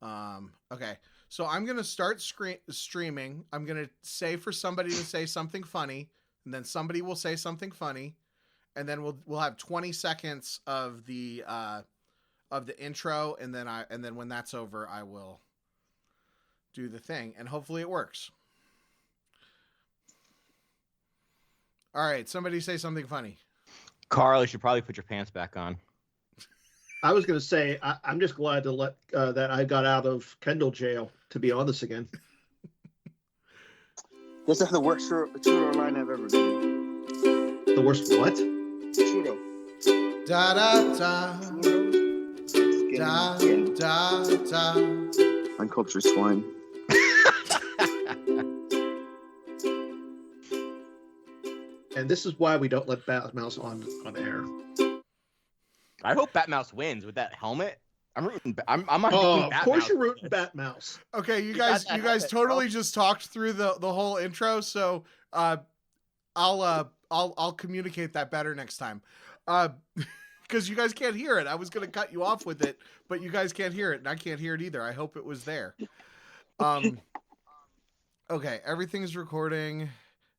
Okay. So I'm gonna start streaming. I'm gonna say for somebody to say something funny, and then somebody will say something funny, and then we'll have 20 seconds of the intro, and then when that's over, I will do the thing, and hopefully it works. All right, somebody say something funny. Karl, you should probably put your pants back on. I was going to say, I'm just glad to let that I got out of Kendall jail to be on this again. This is the worst shooter line I've ever been in. The worst what? Shooter. Da da da. Da da da. Uncultured swine. And this is why we don't let Batmouse on air. I hope Batmouse wins with that helmet. I'm rooting. I'm on. Oh, of course you're rooting Batmouse. Okay, you guys totally just talked through the whole intro, so I'll communicate that better next time. Because you guys can't hear it. I was gonna cut you off with it, but you guys can't hear it, and I can't hear it either. I hope it was there. Okay, everything's recording.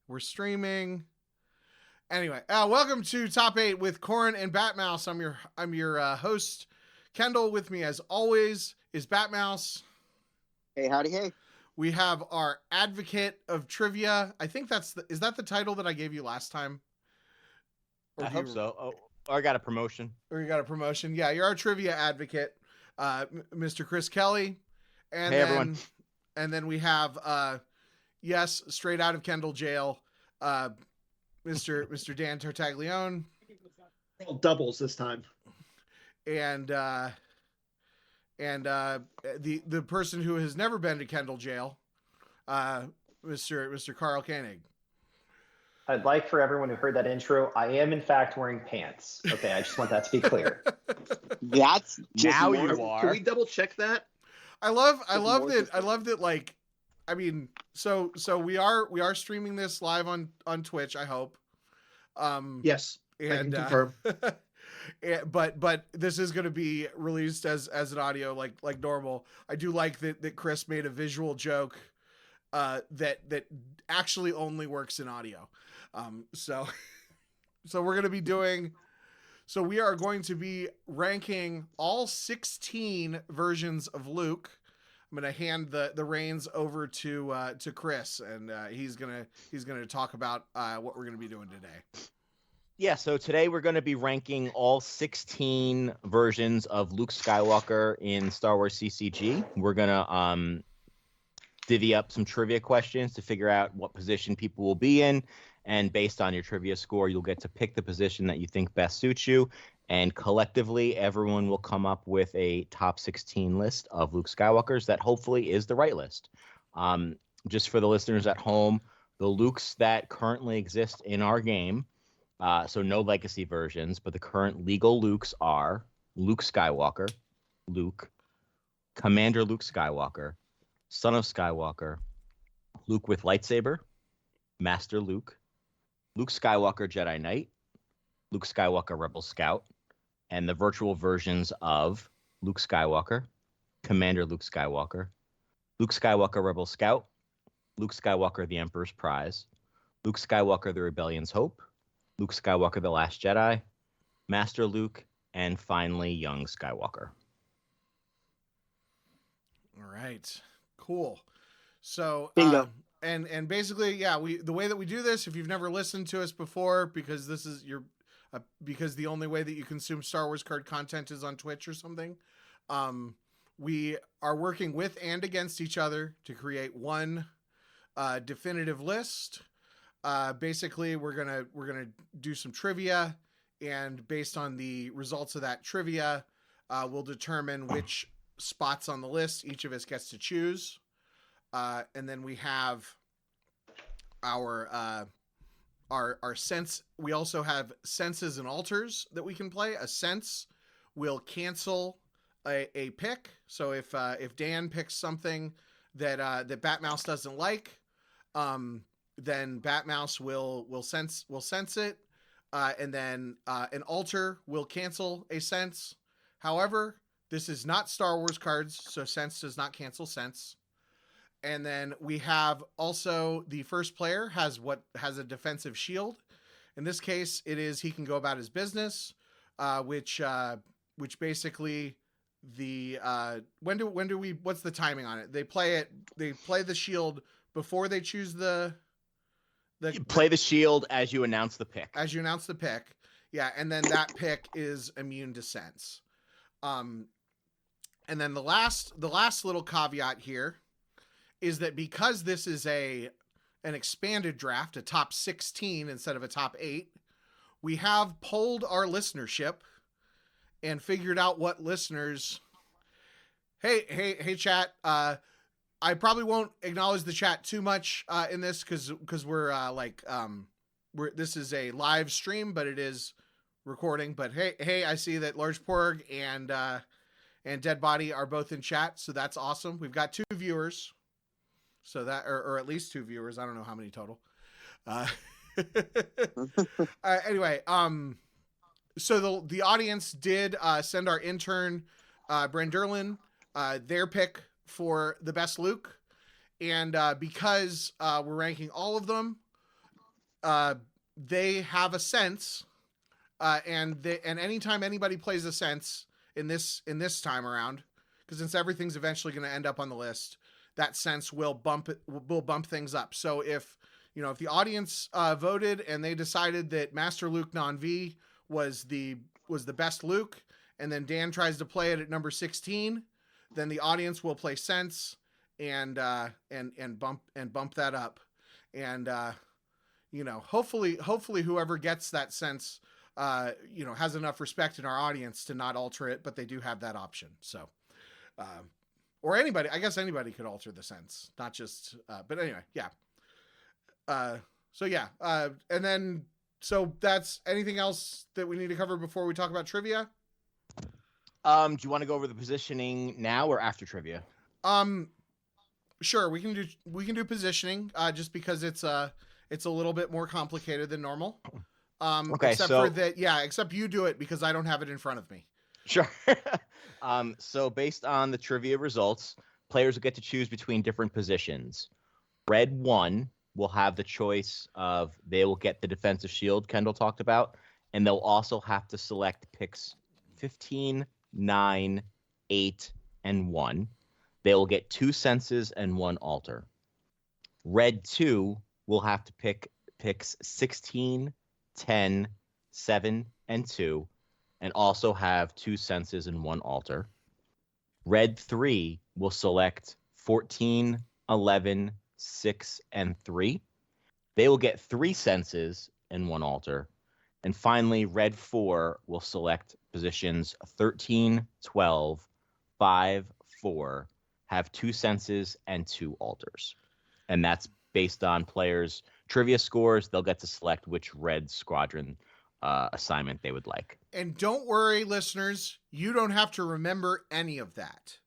We're streaming. Anyway, welcome to Top 8 with Corran and Batmouse. I'm your host, Kendall. With me, as always, is Batmouse. Hey, howdy, hey. We have our advocate of trivia. I think is that the title that I gave you last time? I hope so. Oh, I got a promotion. Or you got a promotion? Yeah, you're our trivia advocate, Mr. Chris Kelly. And hey, everyone. And then we have, yes, straight out of Kendall jail, Mr. Dan Tartaglione. Doubles this time. And the person who has never been to Kendall jail, Mr. Karl Koenig. I'd like for everyone who heard that intro, I am in fact wearing pants. Okay, I just want that to be clear. That's now you are. Can we double check that? I love that. Like, I mean, so we are streaming this live on Twitch, I hope. Yes, and I can confirm. But this is going to be released as an audio like normal. I do like that Chris made a visual joke that actually only works in audio. So we're going to be doing. So we are going to be ranking all 16 versions of Luke. I'm going to hand the reins over to Chris, and he's gonna talk about what we're going to be doing today. Yeah, so today we're going to be ranking all 16 versions of Luke Skywalker in Star Wars CCG. We're going to divvy up some trivia questions to figure out what position people will be in, and based on your trivia score, you'll get to pick the position that you think best suits you. And collectively, everyone will come up with a top 16 list of Luke Skywalkers that hopefully is the right list. Just for the listeners at home, the Lukes that currently exist in our game, so no legacy versions, but the current legal Lukes are Luke Skywalker, Luke, Commander Luke Skywalker, Son of Skywalker, Luke with lightsaber, Master Luke, Luke Skywalker Jedi Knight, Luke Skywalker Rebel Scout, and the virtual versions of Luke Skywalker, Commander Luke Skywalker, Luke Skywalker Rebel Scout, Luke Skywalker the Emperor's Prize, Luke Skywalker the Rebellion's Hope, Luke Skywalker the Last Jedi, Master Luke, and finally Young Skywalker. All right, cool. So bingo. And basically, yeah, the way that we do this, if you've never listened to us before, because this is because the only way that you consume Star Wars card content is on Twitch or something, we are working with and against each other to create one definitive list. Basically, we're gonna do some trivia, and based on the results of that trivia, we'll determine which spots on the list each of us gets to choose. And then we have our sense. We also have senses and alters that we can play. A sense will cancel a pick. So if Dan picks something that Batmouse doesn't like, then Batmouse will sense it, and then an alter will cancel a sense. However, This is not Star Wars cards, so sense does not cancel sense. And then we have also the first player has a defensive shield. In this case, it is he can go about his business, which basically what's the timing on it? They play the shield before they choose the You play the shield as you announce the pick. Yeah, and then that pick is immune to sense. And then the last little caveat here is that because this is an expanded draft, a top 16 instead of a top 8, we have polled our listenership and figured out what listeners. Hey, chat. I probably won't acknowledge the chat too much in this because this is a live stream, but it is recording. But hey, I see that Large Porg and Dead Body are both in chat, so that's awesome. We've got 2 viewers, so that or at least 2 viewers. I don't know how many total. Anyway, so the audience did send our intern Branderlin their pick for the best Luke, and because we're ranking all of them, they have a sense, and anytime anybody plays a sense in this time around, because since everything's eventually going to end up on the list, that sense will bump things up. So if the audience voted and they decided that Master Luke Non-V was the best Luke, and then Dan tries to play it at number 16, then the audience will play sense and bump that up, and hopefully whoever gets that sense has enough respect in our audience to not alter it, but they do have that option. So or anybody, I guess anybody could alter the sense, not just but anyway, yeah. And then so that's anything else that we need to cover before we talk about trivia? Do you want to go over the positioning now or after trivia? Sure, we can do positioning just because it's a little bit more complicated than normal. Okay, except you do it because I don't have it in front of me. Sure. So based on the trivia results, players will get to choose between different positions. Red 1 will have the choice of they will get the defensive shield Kendall talked about, and they'll also have to select picks 15, 9, 8, and 1. They will get 2 senses and 1 alter. Red 2 will have to pick picks 16, 10, 7, and 2, and also have 2 senses and 1 alter. Red 3 will select 14, 11, 6, and 3. They will get 3 senses and 1 alter. And finally, Red 4 will select positions 13, 12, 5, 4, have 2 senses and 2 alters. And that's based on players' trivia scores. They'll get to select which Red Squadron assignment they would like. And don't worry, listeners, you don't have to remember any of that.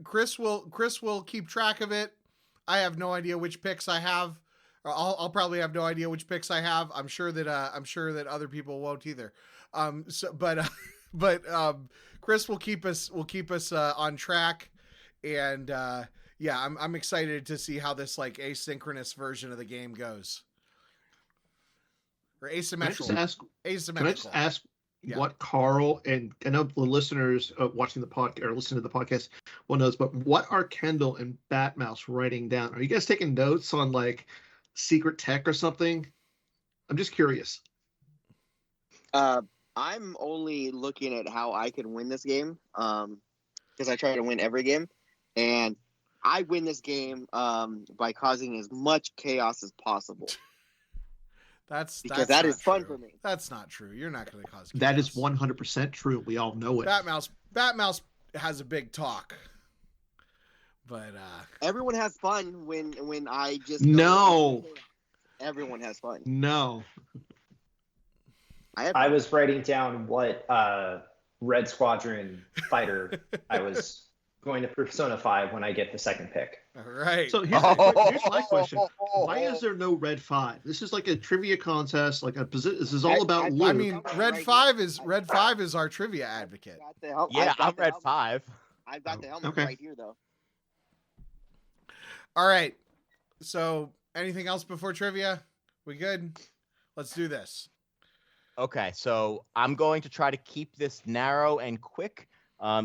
Chris will keep track of it. I have no idea which picks I have. I'll probably have no idea which picks I have. I'm sure that other people won't either. But Chris will keep us on track, and I'm excited to see how this like asynchronous version of the game goes. Or asymmetrical. Can I just ask what Karl, and I know the listeners watching the podcast or listening to the podcast will knows, but what are Kendall and Batmouse writing down? Are you guys taking notes on like secret tech or something? I'm just curious. I'm only looking at how I can win this game because I try to win every game, and I win this game by causing as much chaos as possible. That is fun for me. That's not true. You're not going to cause chaos. That is 100% true. We all know it. Batmouse has a big talk, but everyone has fun when I just no. Everyone has fun. No. I was writing down what Red Squadron fighter I was going to Persona 5 when I get the second pick. All right. So here's my question: why is there no Red 5? This is like a trivia contest, like a position. This is all about Luke. I mean, Red 5 is our trivia advocate. Yeah, I'm Red 5. I've got the helmet Okay. right here, though. All right. So, anything else before trivia? We good? Let's do this. Okay, so I'm going to try to keep this narrow and quick,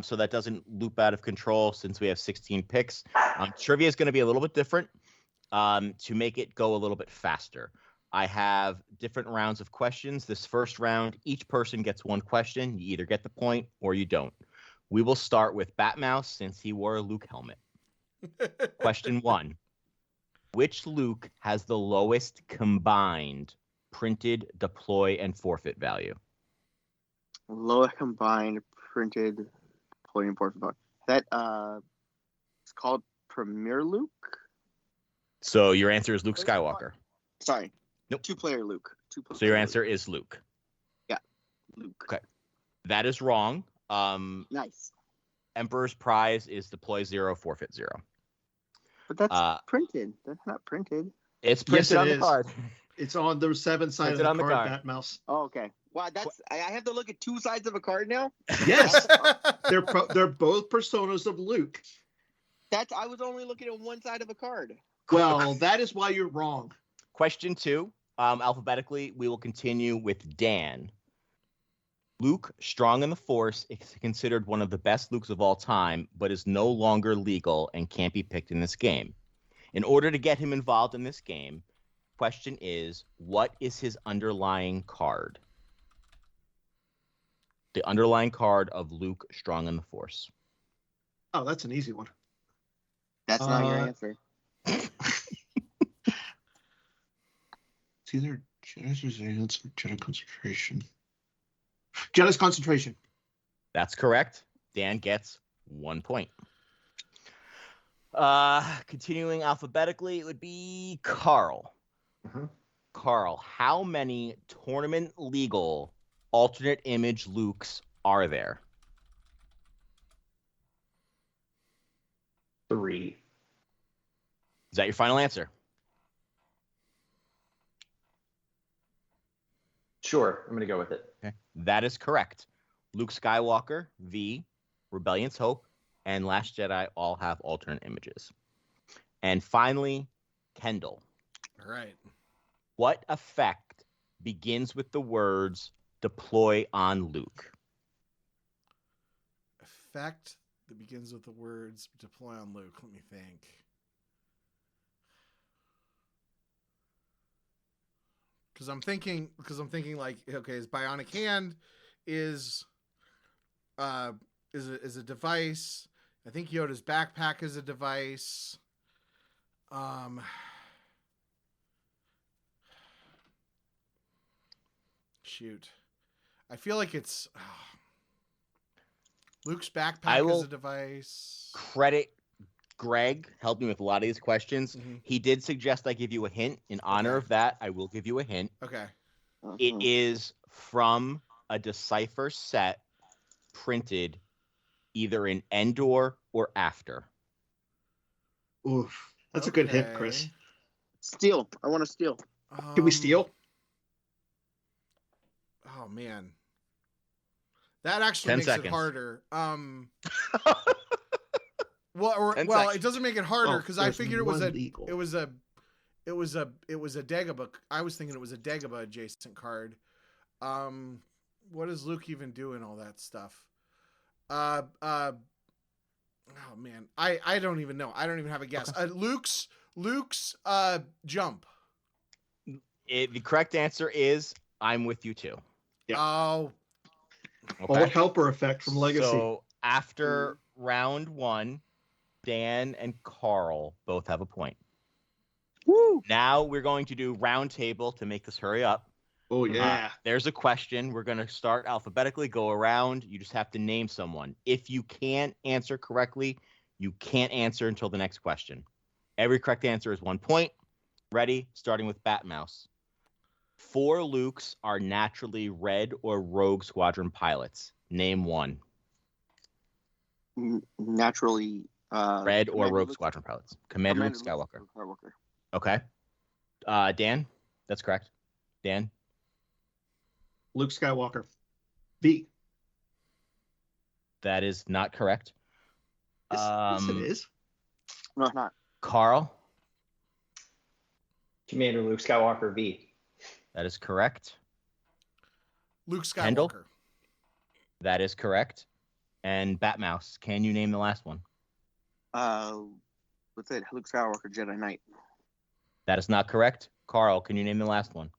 so that doesn't loop out of control since we have 16 picks. Trivia is going to be a little bit different to make it go a little bit faster. I have different rounds of questions. This first round, each person gets one question. You either get the point or you don't. We will start with Batmouse since he wore a Luke helmet. Question 1. Which Luke has the lowest combined printed, deploy, and forfeit value? Lower combined printed deploy and forfeit value. That it's called Premier Luke. So your answer is Luke Skywalker. Sorry. Nope. Two-player Luke. So your answer is Luke. Luke. Okay. That is wrong. Nice. Emperor's Prize is deploy 0, forfeit 0. But that's printed. That's not printed. It's printed Yes, on it the is. card. It's on the 7 side of Printed the on the card, card. Batmouse. Oh, okay. Wow, I have to look at two sides of a card now. Yes, they're both personas of Luke. I was only looking at one side of a card. Well, that is why you're wrong. Question 2. Alphabetically, we will continue with Dan. Luke, strong in the Force, is considered one of the best Lukes of all time, but is no longer legal and can't be picked in this game. In order to get him involved in this game, question is, what is his underlying card? The underlying card of Luke, strong in the Force. Oh, that's an easy one. That's not your answer. It's either Jedi's Resilience or Jedi Concentration. Jedi's Concentration. That's correct. Dan gets 1 point. Continuing alphabetically, it would be Karl. Karl, how many tournament legal alternate image Lukes are there? 3. Is that your final answer? Sure, I'm going to go with it. Okay. That is correct. Luke Skywalker, V, Rebellion's Hope, and Last Jedi all have alternate images. And finally, Kendall. All right. What effect begins with the words deploy on Luke? Effect that begins with the words deploy on Luke. Let me think. Because I'm thinking like, okay, his bionic hand is a device. I think Yoda's backpack is a device. Shoot. I feel like it's Luke's backpack is a device. Credit Greg helped me with a lot of these questions. Mhm. He did suggest I give you a hint. In honor of that, I will give you a hint. Okay. It is from a Decipher set printed either in Endor or after. Oof. That's a good hint, Chris. Steal. I want to steal. Can we steal? Oh man. That actually 10 makes seconds. it harder. Well, it doesn't make it harder because I there's figured it was one legal. it was a Dagobah. I was thinking it was a Dagobah adjacent card. What does Luke even do in all that stuff? Oh man, I don't even know. I don't even have a guess. Okay. Luke's jump. The correct answer is I'm with you too. Yeah. Oh, Okay. Old helper effect from Legacy. So after round 1, Dan and Karl both have a point. Woo! Now we're going to do round table to make this hurry up. Oh yeah. There's a question. We're going to start alphabetically, go around. You just have to name someone. If you can't answer correctly, you can't answer until the next question. Every correct answer is 1 point. Ready? Starting with Batmouse. 4 Lukes are naturally Red or Rogue Squadron pilots. Name one. naturally. Red or Commander Rogue Luke- Squadron pilots. Commander Luke Skywalker. Skywalker. Okay. Dan, that's correct. Dan, Luke Skywalker. V. that is not correct. Yes, it is. No, it's not. Karl, Commander Luke Skywalker V. that is correct. Luke Skywalker. Kendall? That is correct. And Batmouse, can you name the last one? What's it? Luke Skywalker, Jedi Knight. That is not correct. Karl, can you name the last one?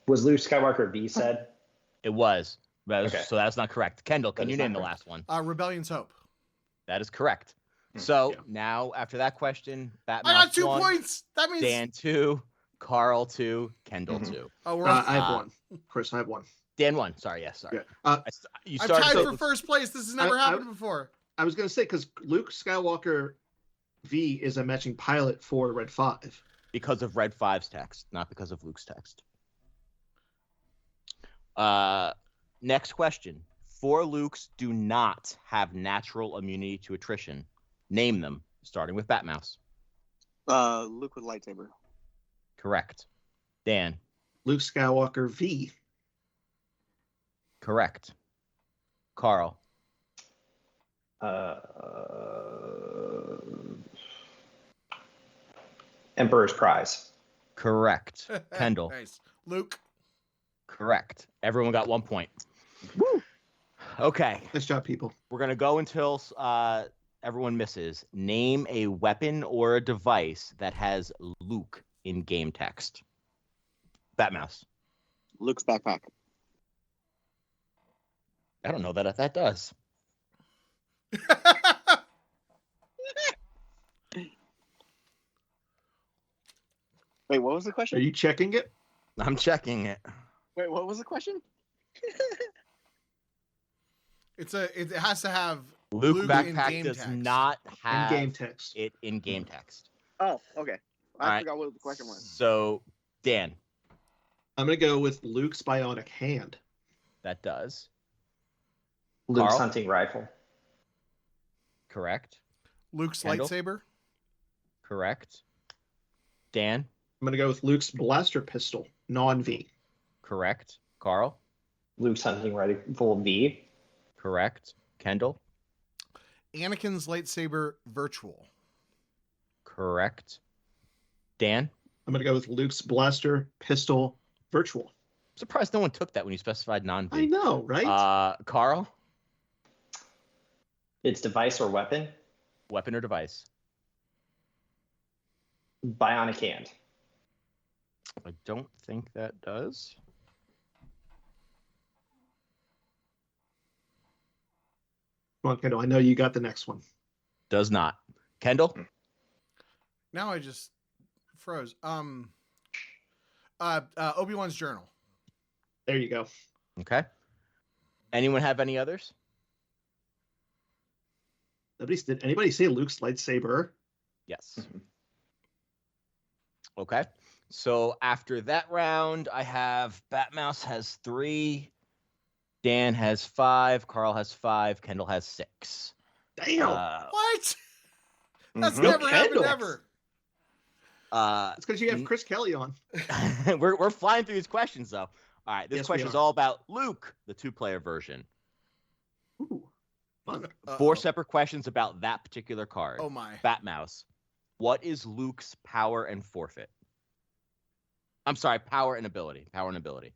Was Luke Skywalker V said? It was. Okay. So that's not correct. Kendall, can That you is not name the correct. last one? Rebellion's Hope. That is correct. Hmm, So yeah. now, after that question, Batmouse I got 2 1, points. That means Dan 2, Karl 2, Kendall Mhm. 2. Oh, we're I have one. Chris, I have one. Dan 1. Sorry, yes, sorry. Yeah. You I'm started tied so- for first place. This has never I- happened before. I was going to say, because Luke Skywalker V is a matching pilot for Red 5. because of Red 5's text, not because of Luke's text. Next question. 4 Lukes do not have natural immunity to attrition. Name them, starting with Batmouse. Luke with lightsaber. Correct. Dan. Luke Skywalker V. Correct. Karl. Emperor's Prize. Correct. Kendall. Nice. Luke. Correct. Everyone got 1 point. Woo! Okay. Nice job, people. We're going to go until everyone misses. Name a weapon or a device that has Luke in game text. Batmouse. Luke's backpack. I don't know that does. Wait, what was the Are question? you checking it? I'm checking it. Wait, what was the question? It has to have Luke Luke in backpack game does text. not In have game text. it in game text. Oh, okay. I All right. forgot what the question was. So, Dan, I'm going to go with Luke's bionic hand. that does. Luke's Karl? hunting rifle. Correct. Luke's Kendall? lightsaber. Correct. Dan, I'm going to go with Luke's blaster pistol, non-V. correct. Karl, Luke's hunting rifle V. correct. Kendall, Anakin's lightsaber virtual. correct. Dan, I'm going to go with Luke's blaster pistol virtual. surprised no one took that when you specified non-V. I know, right? Karl, It's device or weapon. weapon or device? Bionic hand. I don't think that does. Come on, Kendall. I know you got the next one. Does not. Kendall, Now I just froze. Obi-Wan's journal. There you go. okay. Anyone have any others? Did anybody say Luke's lightsaber? Yes. Okay. So after that round, I have Batmouse has 3, Dan has 5, Karl has 5, Kendall has 6. Damn. What? That's Mhm. never No happened Kendall. ever. It's because you have Chris Kelly on. we're flying through these questions though. All right, this Yes, we question is are. all about Luke, the 2-player version. Ooh, fun. 4 separate questions about that particular card. Oh my. Batmouse. What is Luke's power and forfeit? I'm sorry, power and ability. Power and ability.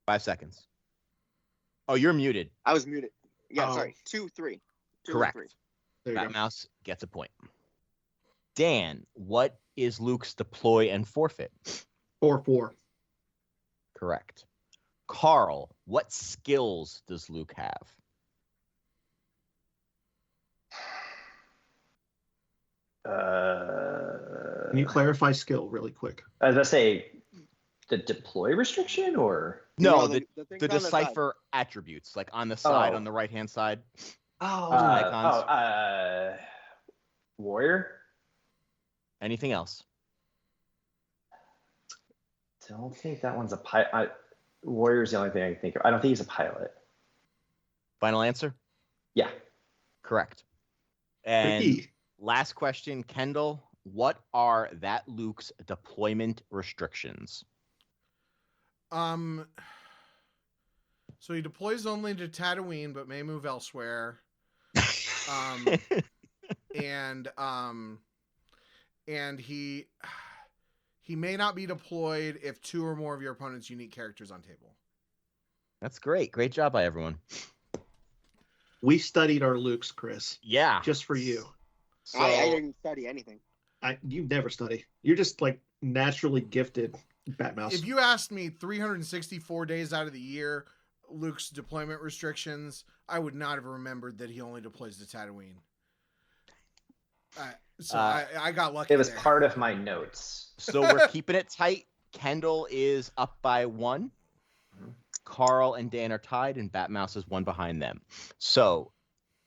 Five seconds. Oh, you're muted. I was muted. Yeah, Oh. sorry. 2, 3. 2 or Correct. 3. There you go. Batmouse gets a point. Dan, what is Luke's deploy and forfeit? 4-4. Correct. Karl, what skills does Luke have? Can you clarify skill really quick? I was gonna say the deploy restriction or No, things the on the side. decipher attributes, like on the side, Oh. on the right hand side. Oh, icons. Warrior. Anything else? Don't think that one's a pilot. Warrior's the only thing I can think of. I don't think he's a pilot. Final answer? Yeah. Correct. And Tricky. last question, Kendall. What are that Luke's deployment restrictions? So he deploys only to Tatooine, but may move elsewhere. And he may not be deployed if 2 or more of your opponent's unique characters on table. That's great. Great job by everyone. We studied our Lukes, Chris. Yeah. Just for you. So, I didn't study anything. You never study. You're just like naturally gifted, Batmouse. If you asked me 364 days out of the year, Luke's deployment restrictions, I would not have remembered that he only deploys to Tatooine. I got lucky. It was there. part of my notes. so we're keeping it tight. Kendall is up by 1. Karl and Dan are tied, and Batmouse is 1 behind them. So,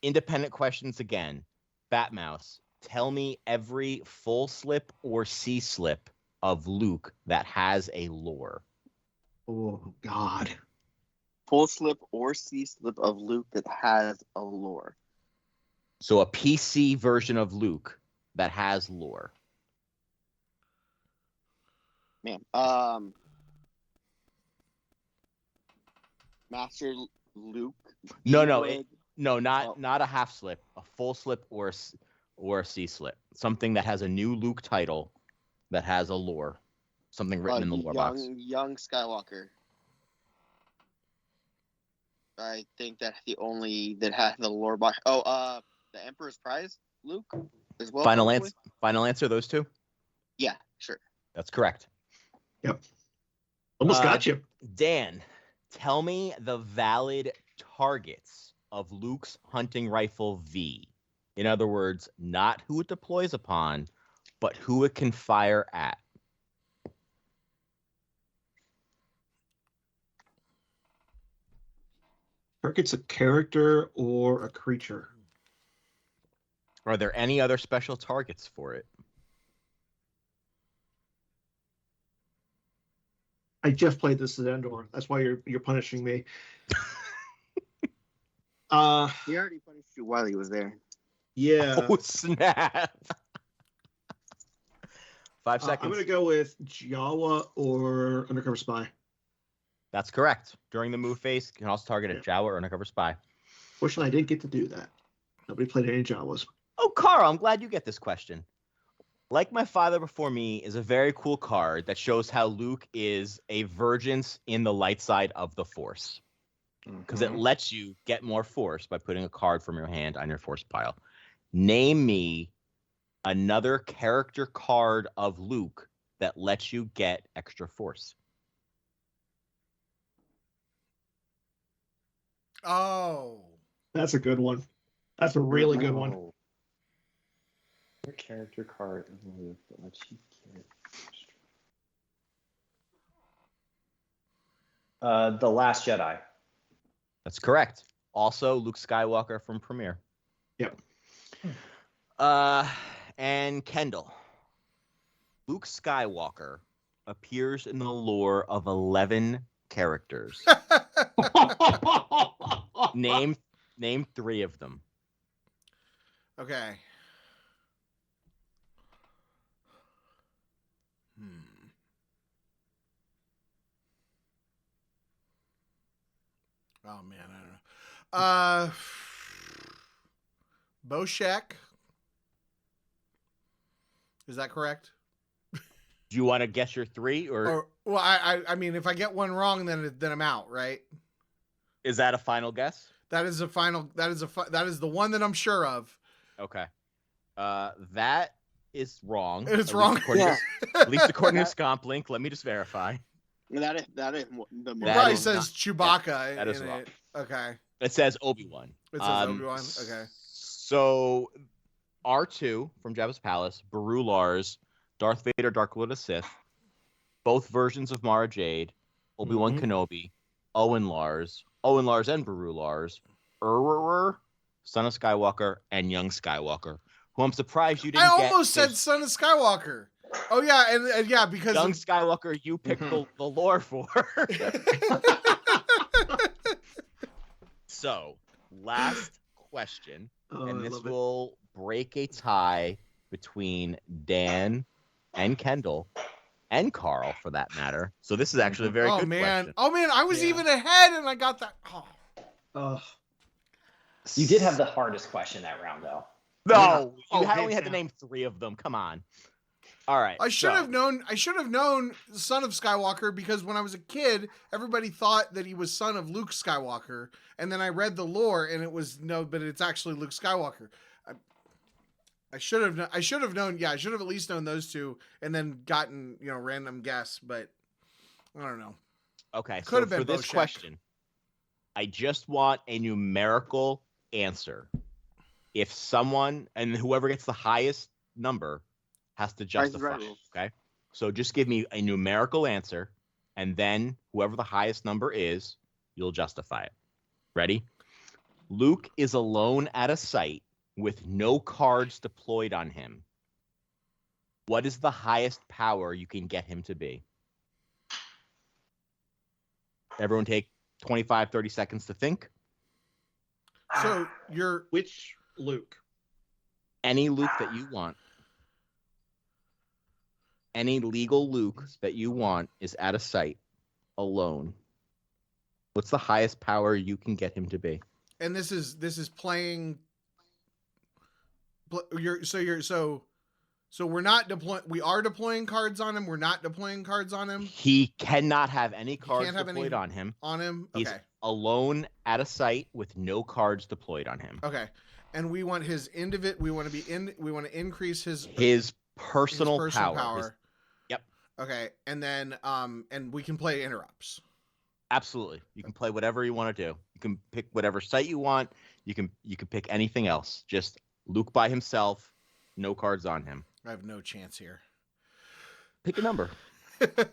independent questions again. Batmouse, tell me every full slip or C-slip of Luke that has a lore. Oh, God. Full slip or C slip of Luke that has a lore. So a PC version of Luke that has lore. Man. Master Luke. No, Would- not a half slip, a full slip or a C slip. Something that has a new Luke title that has a lore. Something written in the lore box. Young Skywalker. I think that's the only that has the lore box. Oh, the Emperor's Prize, Luke, as well. Final probably? answer. Final answer. Those 2. Yeah, sure. That's correct. Yep. Almost got you. Dan, tell me the valid targets of Luke's hunting rifle V. In other words, not who it deploys upon, but who it can fire at. Target's a character or a creature. Are there any other special targets for it? I just played this at Endor. That's why you're punishing me. He already punished you while he was there. Yeah. Oh, snap. 5 seconds. I'm going to go with Jawa or Undercover Spy. That's correct. During the move phase, you can also target a Jawa or undercover spy. Fortunately, I didn't get to do that. Nobody played any Jawas. Oh, Karl, I'm glad you get this question. Like My Father Before Me is a very cool card that shows how Luke is a Vergence in the light side of the Force. Because it lets you get more Force by putting a card from your hand on your Force pile. Name me another character card of Luke that lets you get extra Force. Oh. That's a good one. That's a really good one. Your character card in Luke that lets you get. The Last Jedi. That's correct. Also, Luke Skywalker from Premiere. Yep. And Kendall. Luke Skywalker appears in the lore of 11 characters. Name 3 of them. Okay. Oh man, I don't know. Boshek. Is that correct? Do you want to guess your 3 or well, I mean, if I get one wrong, then I'm out, right? is that a final guess? That is a final. That is the one that I'm sure of. Okay. That is wrong. It's wrong. At least according to Scomp Link. Let me just verify. That is the It most. probably is says not- Chewbacca. that is in wrong. it. Okay. It says Obi-Wan. It says Obi-Wan. Okay. So R2 from Jabba's Palace, Beru Lars, Darth Vader, Dark Lord of Sith, both versions of Mara Jade, Obi-Wan Kenobi, Owen Lars and Baru Lars, Son of Skywalker, and Young Skywalker. Who I'm surprised you didn't I get. almost said Son of Skywalker. Oh yeah, and yeah, because Young Skywalker, you picked the lore for. So, last question, and this will break a tie between Dan and Kendall and Karl, for that matter. So this is actually a very good question. Oh man, I was even ahead, and I got that. You did have the hardest question that round, though. No, you only had to name 3 of them. Come on. All right. I should have known Son of Skywalker, because when I was a kid, everybody thought that he was son of Luke Skywalker, and then I read the lore, and it was but it's actually Luke Skywalker. I should have known. Yeah, I should have at least known those 2, and then gotten random guess. But I don't know. Okay, so for this question, I just want a numerical answer. If someone, and whoever gets the highest number, has to justify it. Okay, so just give me a numerical answer, and then whoever the highest number is, you'll justify it. Ready? Luke is alone at a site with no cards deployed on him. What is the highest power you can get him to be? Everyone take 25, 30 seconds to think. So which Luke? Any Luke that you want. Any legal Luke that you want is at a site alone. What's the highest power you can get him to be? And this is playing. So we're not deploying. We are deploying cards on him. We're not deploying cards on him. He cannot have any cards deployed on him. Okay. He's alone at a site with no cards deployed on him. Okay. And we want his We want to increase his personal power. Yep. Okay. And then and we can play interrupts. Absolutely. You can play whatever you want to do. You can pick whatever site you want. You can pick anything else. Just Luke by himself, no cards on him. I have no chance here. Pick a number. Because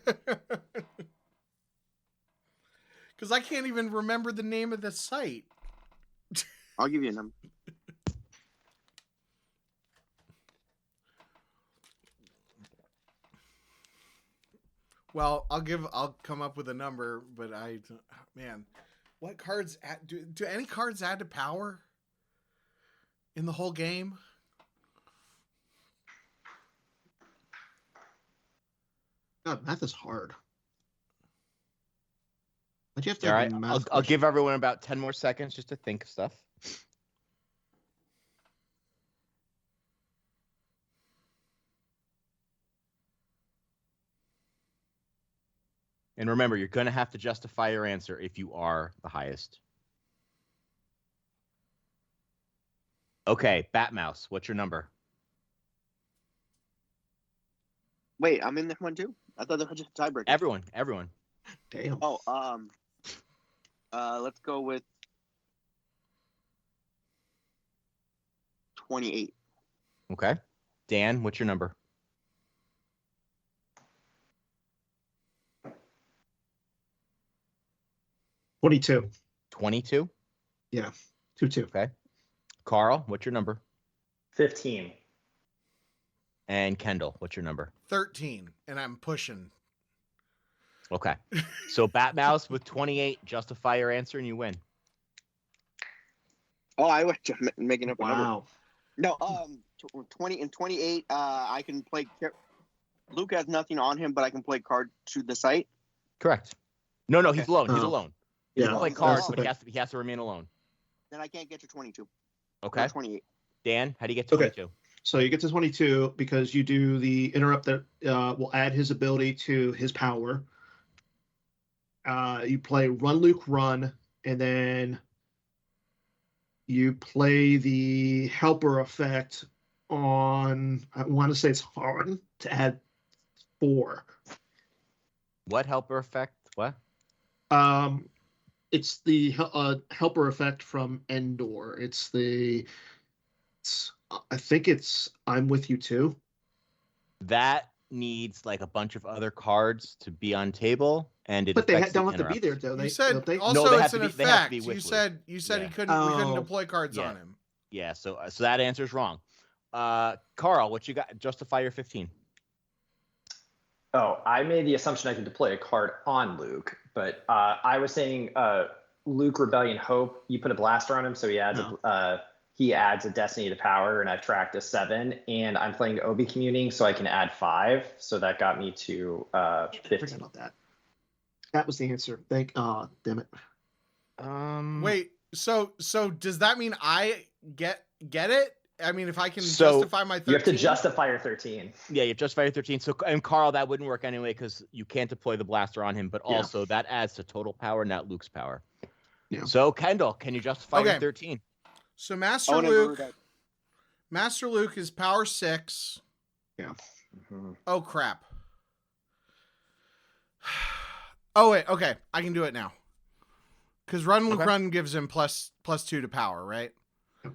I can't even remember the name of the site. I'll give you a number. Well, I'll come up with a number, but what cards do any cards add to power in the whole game? God, math is hard. But you have to All right, I'll give everyone about 10 more seconds just to think of stuff. And remember, you're going to have to justify your answer if you are the highest. Okay, Batmouse, what's your number? Wait, I'm in that one too? I thought there was just a tiebreaker. Everyone. Damn. Oh, let's go with 28. Okay. Dan, what's your number? 22. 22? Yeah, 2-2. Okay. Karl, what's your number? 15. And Kendall, what's your number? 13, and I'm pushing. Okay. So Batmouse with 28, justify your answer and you win. Oh, I was just making up a number. Wow. No, 20 and 28. I can play. Luke has nothing on him, but I can play card to the site. Correct. No, he's alone. He's alone. He can play cards, but he has to remain alone. Then I can't get to 22. Okay. Or 28. Dan, how do you get to 22? Okay. So you get to 22 because you do the interrupt that will add his ability to his power. You play Run Luke Run, and then you play the helper effect on, I want to say it's hard to add 4. What helper effect? What? It's the helper effect from Endor. I think it's I'm With You Too. That needs like a bunch of other cards to be on table, and it But they affects the don't have to be there, interrupts. though. You They, said don't they? also No, they it's have an to be- they have to effect. be with You Luke. said he Yeah. couldn't. We couldn't Oh. deploy cards Yeah. on him. Yeah, so that answer is wrong. Karl, what you got? Justify your 15. Oh, I made the assumption I could deploy a card on Luke, but I was saying Luke Rebellion Hope. You put a blaster on him, so he adds he adds a Destiny to power, and I've tracked a 7. And I'm playing Obi Communing, so I can add 5. So that got me to Forget 15. about that. That was the answer. Damn it. Wait, so does that mean I get it? I mean, if I can So, justify my 13, You have to justify your 13. Yeah, you have justify your 13. So, and Karl, that wouldn't work anyway because you can't deploy the blaster on him. But Yeah. also, that adds to total power, not Luke's power. Yeah. So, Kendall, can you justify your Okay. 13? So I Master wanna Luke, know that- Master Luke is power 6. Mhm. Oh crap. Oh wait, okay, I can do it now. Because Run Luke Okay. Run gives him plus 2 to power, right?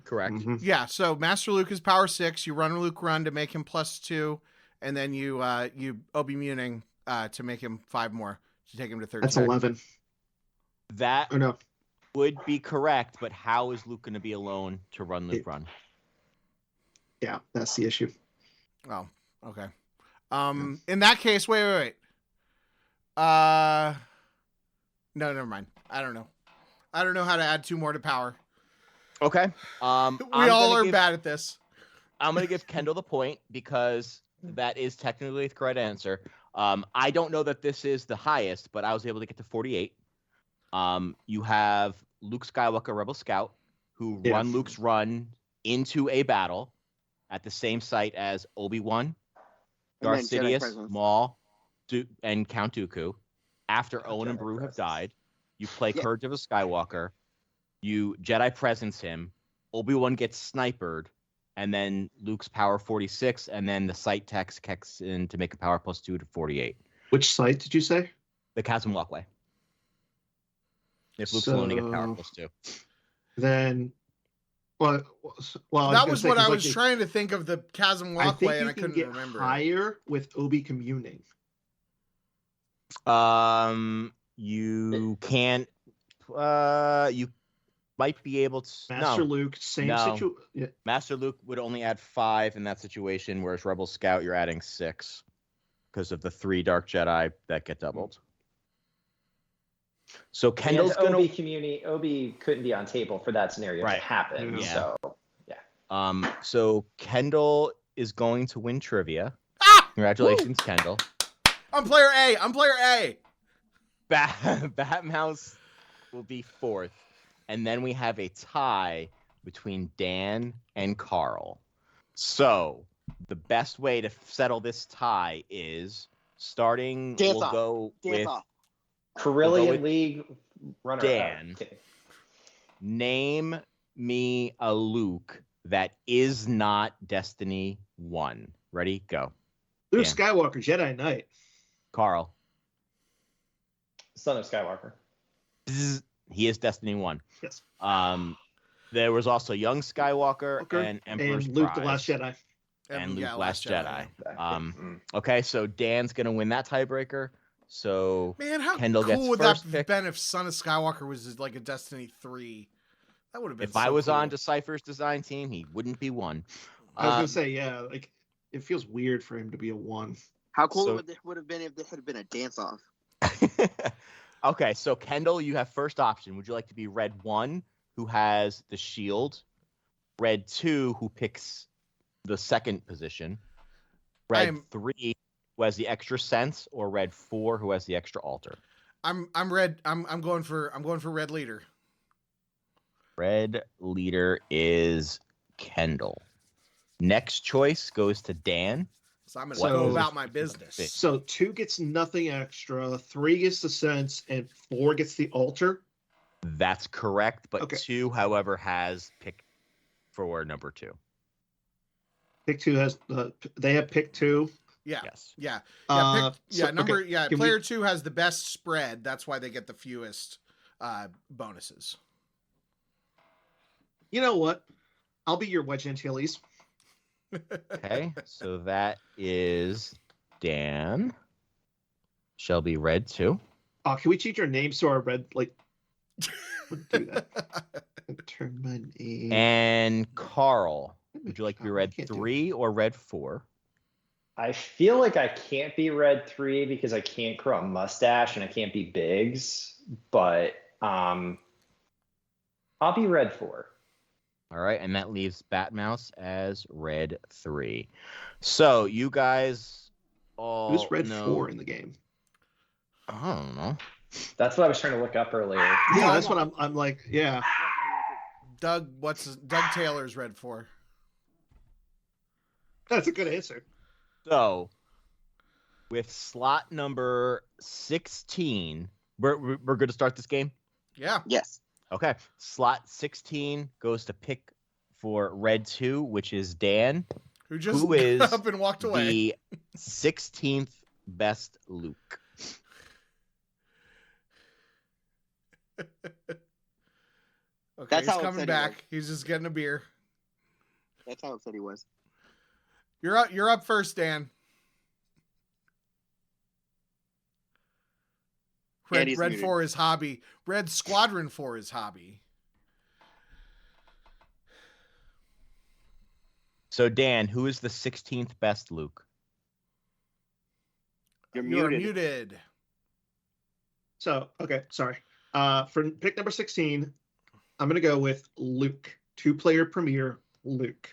Correct. Mhm. Yeah. So Master Luke is power 6. You run Luke Run to make him plus 2, and then you Obi Muning to make him 5 more to take him to 13. That's 11. That Oh, no. would be correct, but how is Luke going to be alone to run Luke Run? Yeah, that's the issue. Oh, okay. In that case, wait. No, never mind. I don't know how to add 2 more to power. Okay. We all are bad at this. I'm going to give Kendall the point because that is technically the correct answer. I don't know that this is the highest, but I was able to get to 48. You have Luke Skywalker, Rebel Scout, who run Luke's run into a battle at the same site as Obi-Wan, Darth And then Jedi Sidious, presence. Maul, and Count Dooku. After Owen and Jedi Beru have presence. died, you play Yeah. Courage of a Skywalker. You Jedi presence him. Obi-Wan gets snipered, and then Luke's power 46, and then the site text kicks in to make a power plus 2 to 48. Which site did you say? The Chasm Walkway. If Luke's alone to get power So- plus 2. Then, well, That was what I was trying to think of, the chasm I think walkway, you and I can couldn't get remember. higher with Obi Communing. You can't. You might be able to. Master No, Luke, same No. situation. Yeah. Master Luke would only add 5 in that situation, whereas Rebel Scout you're adding 6 because of the 3 Dark Jedi that get doubled. So Kendall's And gonna. Obi couldn't be on table for that scenario Right. to happen. Yeah. So So Kendall is going to win trivia. Ah! Congratulations, Kendall. I'm player A. Batmouse will be 4th, and then we have a tie between Dan and Karl. So the best way to settle this tie is starting. Dance we'll off. go Dance with off. Carillion with League runner. Dan. Kidding. Name me a Luke that is not Destiny 1. Ready? Go. Luke Yeah. Skywalker, Jedi Knight. Karl. Son of Skywalker. Bzz. He is Destiny 1. Yes. There was also Young Skywalker Walker, and Emperor's and Luke Prize. the Last Jedi. And yeah, Luke Last Jedi. Mm. Okay, so Dan's gonna win that tiebreaker. So Man, how Kendall gets cool would that first have pick. been if Son of Skywalker was like a Destiny 3? That would have been if I so was cool. on Decipher's design team, he wouldn't be 1. I was gonna say, yeah, like it feels weird for him to be a 1. How cool So- would it would have been if there had been a dance off? Okay, so Kendall, you have first option. Would you like to be Red 1, who has the shield? Red 2, who picks the second position? Red 3, who has the extra sense, or Red 4, who has the extra altar? I'm red. I'm going for red leader. Red leader is Kendall. Next choice goes to Dan. So I'm gonna So- go about my business. So 2 gets nothing extra, 3 gets the sense, and 4 gets the altar. That's correct, but Okay. 2, however, has pick for number 2. Pick 2 has they have pick 2. Yeah. Yes. Yeah. So- okay, can Player 2 has the best spread. That's why they get the fewest bonuses. You know what? I'll be your Wedge Antilles. Okay, so that is Dan. Shelby Red 2. Oh, can we change your name so our red we'll do that. Turn my name. And Karl, would you like to be Oh, I red can't do 3 or red 4? I feel like I can't be red 3 because I can't grow a mustache and I can't be Biggs, but I'll be red 4. All right, and that leaves Batmouse as red 3. So you guys all Who's red know... 4 in the game? I don't know. That's what I was trying to look up earlier. Yeah, that's what I'm like. Yeah. Doug Taylor's red 4. That's a good answer. So, with slot number 16, we're good to start this game? Yeah. Yes. Okay. Slot 16 goes to pick for red 2, which is Dan. Who just Who is got up and walked away. the 16th best Luke. Okay, That's he's how coming upset he back. was. He's just getting a beer. That's how upset he was. You're up first, Dan. Andy's Red muted. 4 is hobby. Red Squadron 4 is hobby. So, Dan, who is the 16th best Luke? You're You're muted. muted. So, okay, sorry. For pick number 16, I'm going to go with Luke. 2-player premier Luke.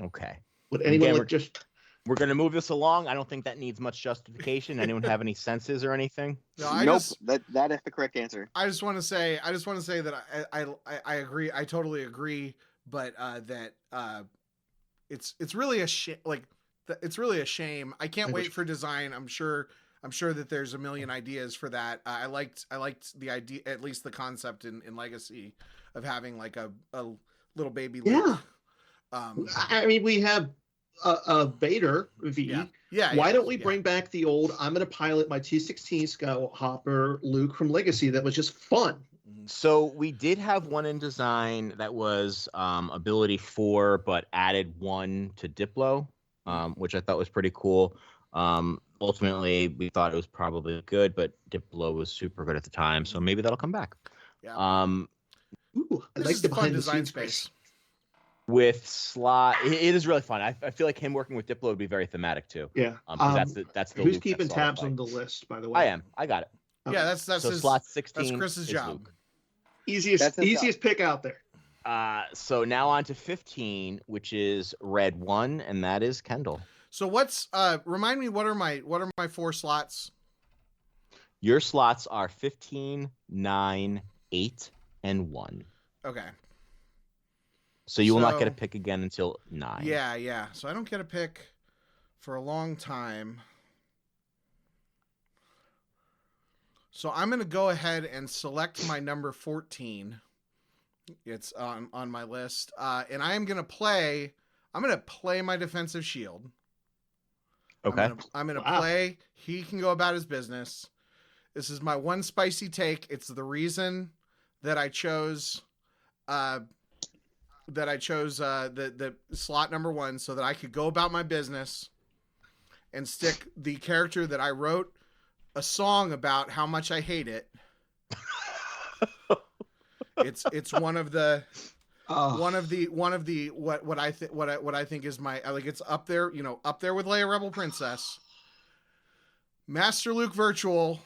Okay. Would anyone Again, like just... We're going to move this along. I don't think that needs much justification. Anyone have any senses or anything? No, Nope. That is the correct answer. I just want to say that I agree. I totally agree. But that it's really a it's really a shame. I can't wait for design. I'm sure that there's a million ideas for that. I liked the idea, at least the concept in Legacy, of having like a little baby Luke. Yeah. I mean, we have a Vader V. Yeah. Why don't we bring back the old, I'm going to pilot my T-16 Skyhopper Luke from Legacy that was just fun. So we did have one in design that was ability 4, but added 1 to Diplo, which I thought was pretty cool. Ultimately, we thought it was probably good, but Diplo was super good at the time, so maybe that'll come back. Yeah. Ooh, I This like is the fun behind the design scenes space. With slot, it is really fun. I feel like him working with Diplo would be very thematic too. Yeah. 'Cause that's the who's Luke keeping that's all tabs like. on the list, by the way? I am. I got it. Okay. Yeah, that's So his, slot 16. that's Chris's is job. Luke. Easiest pick out there. So now on to 15, which is red 1, and that is Kendall. So what's remind me, what are my 4 slots? Your slots are 15, 9, 8, and 1. Okay. So you will not get a So- pick again until 9. Yeah. So I don't get a pick for a long time. So I'm going to go ahead and select my number 14. It's on my list. And I am going to play my defensive shield. Okay. I'm going to Wow. play. He can go about his business. This is my one spicy take. It's the reason that I chose the slot number 1 so that I could go about my business and stick the character that I wrote a song about how much I hate it. It's one of the what I think is my, like, it's up there with Leia Rebel Princess. Master Luke Virtual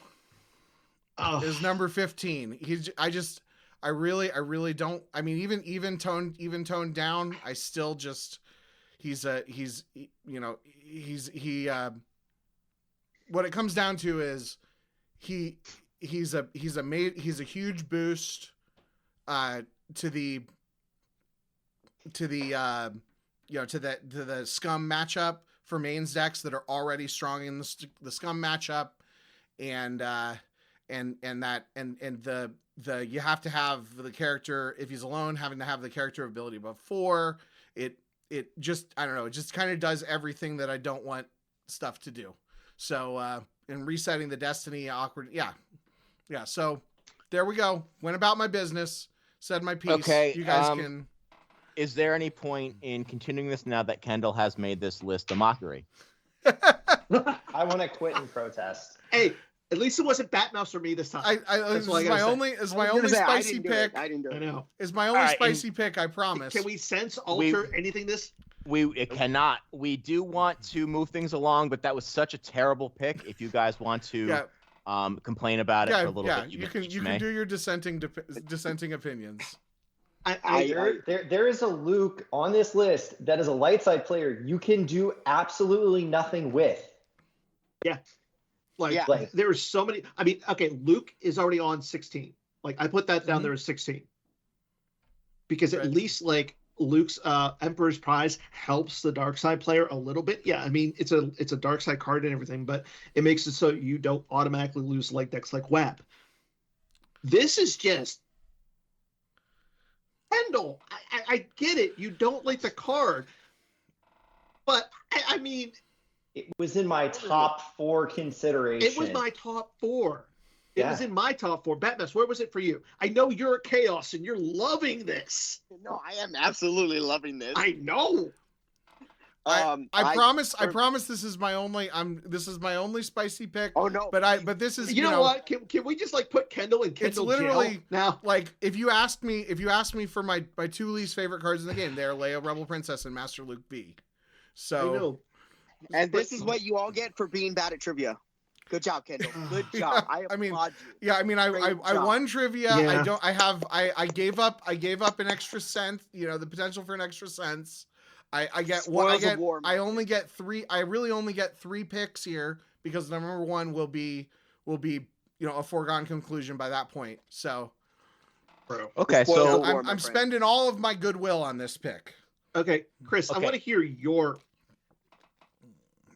is number 15. I really don't. I mean, even toned down, I still just what it comes down to is he's a huge boost to the scum matchup for mains decks that are already strong in the scum matchup, and the you have to have the character, if he's alone, having to have the character ability above 4. It just, I don't know, it just kind of does everything that I don't want stuff to do. So in resetting the destiny awkward, yeah. So there we go. Went about my business, said my piece. Okay, You guys can. Is there any point in continuing this now that Kendall has made this list a mockery? I want to quit and protest. Hey, At least it wasn't Batmouse for me this time. Is my only spicy pick. I didn't do it. I know. Is my only Alright, spicy pick. I promise. Can we sense alter anything this? It cannot. We do want to move things along, but that was such a terrible pick. If you guys want to complain about it for a little bit, you can do your dissenting opinions. There is a Luke on this list that is a light side player you can do absolutely nothing with. Yeah. Like there are so many. I mean, okay, Luke is already on 16. Like I put that down there as 16. Because at least like Luke's Emperor's Prize helps the dark side player a little bit. Yeah, I mean it's a dark side card and everything, but it makes it so you don't automatically lose leg decks like WAP. This is just Kendall. I get it. You don't like the card, but I mean, it was in my top 4 consideration. It was my top 4. It was in my top 4. Batmouse, where was it for you? I know you're a Chaos and you're loving this. No, I am absolutely loving this. I know. I promise this is my only spicy pick. Oh no. But this is you know what? Can we just like put Kendall in Kendall it's literally jail now? Like if you asked me for my 2 least favorite cards in the game, they're Leia Rebel Princess and Master Luke V. So I know. And this is what you all get for being bad at trivia. Good job, Kendall. Good job. I applaud you. Yeah, I mean, I won trivia. Yeah. I gave up an extra cent. You know, the potential for an extra cents. I get Spoils one. of war, man. I only get 3. I really only get 3 picks here because number 1 will be a foregone conclusion by that point. So, okay, Spoils so of war, I'm spending all of my goodwill on this pick. Okay, Chris, I want to hear your.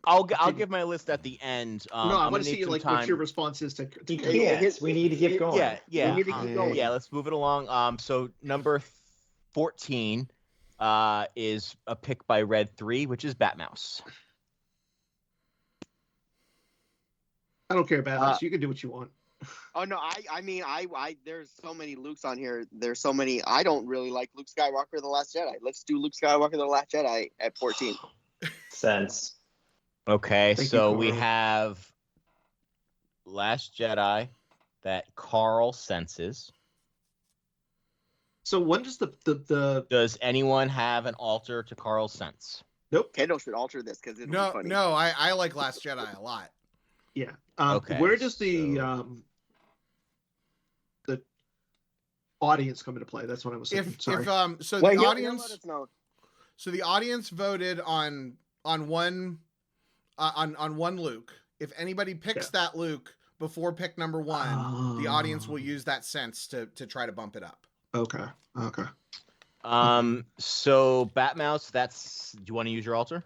I'll give my list at the end. No, I want to see like what your response is to We need to keep going. Yeah. We need to keep going. Yeah, let's move it along. So number 14 is a pick by Red 3, which is Batmouse. I don't care, Batmouse. You can do what you want. Oh no, I mean there's so many Lukes on here. There's so many. I don't really like Luke Skywalker The Last Jedi. Let's do Luke Skywalker The Last Jedi at 14. Sense. Okay, Thank so you, we Karl. have Last Jedi that Karl senses. So when does the Does anyone have an alter to Karl's sense? Nope. Kendall should alter this because it'll be funny. No, I like Last Jedi a lot. Yeah. Okay, Where does the audience come into play? That's what I was thinking. Sorry. So Wait, the let audience. us know. So the audience voted on one Luke. If anybody picks that Luke before pick number 1, the audience will use that sense to try to bump it up. Okay. So Batmouse, do you want to use your alter?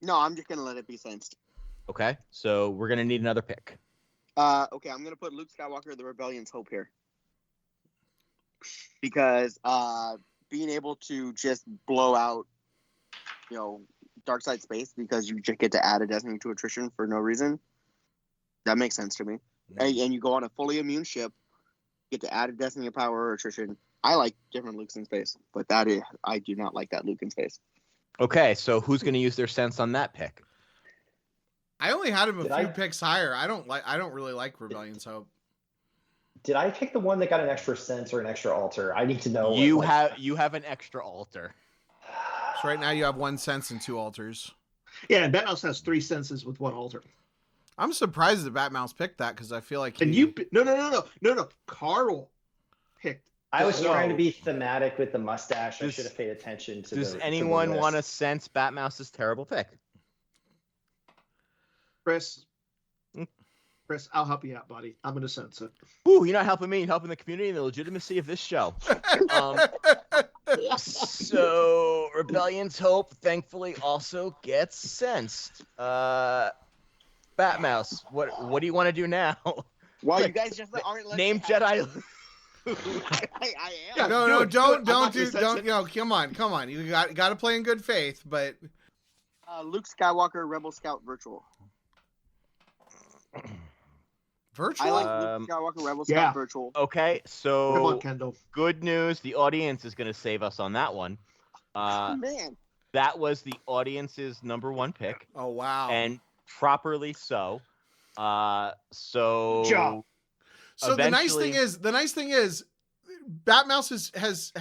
No, I'm just gonna let it be sensed. Okay, so we're gonna need another pick. Okay, I'm gonna put Luke Skywalker, the Rebellion's Hope here. Because being able to just blow out, dark side space because you just get to add a destiny to attrition for no reason, that makes sense to me. And you go on a fully immune ship, get to add a destiny of power or attrition. I like different Lukes in space, but I do not like that Luke in space. Okay, so who's gonna use their sense on that pick? I only had him a few picks higher. I don't really like Rebellion's Hope. Did I pick the one that got an extra sense or an extra alter? I need to know. You have an extra alter. So right now you have 1 sense and 2 alters. Yeah, and Batmouse has 3 senses with 1 alter. I'm surprised that Batmouse picked that because I feel like no. Karl picked. I was trying to be thematic with the mustache. I should have paid attention to. Does anyone want to sense Batmouse's terrible pick? Chris, I'll help you out, buddy. I'm going to sense it. Ooh, you're not helping me. You're helping the community and the legitimacy of this show. So Rebellion's Hope, thankfully, also gets sensed. Batmouse, what do you want to do now? Well, you guys just aren't letting Name me Jedi. I am. Yeah, No, don't do. Come on. You got to play in good faith, but Luke Skywalker, Rebel Scout Virtual. Virtual. I like Luke Skywalker, Rebel Scout Virtual. Okay, so Come on, Kendall. Good news. The audience is going to save us on that one. Man. That was the audience's number 1 pick. Oh wow. And properly so. So Joe. So the nice thing is, Batmouse has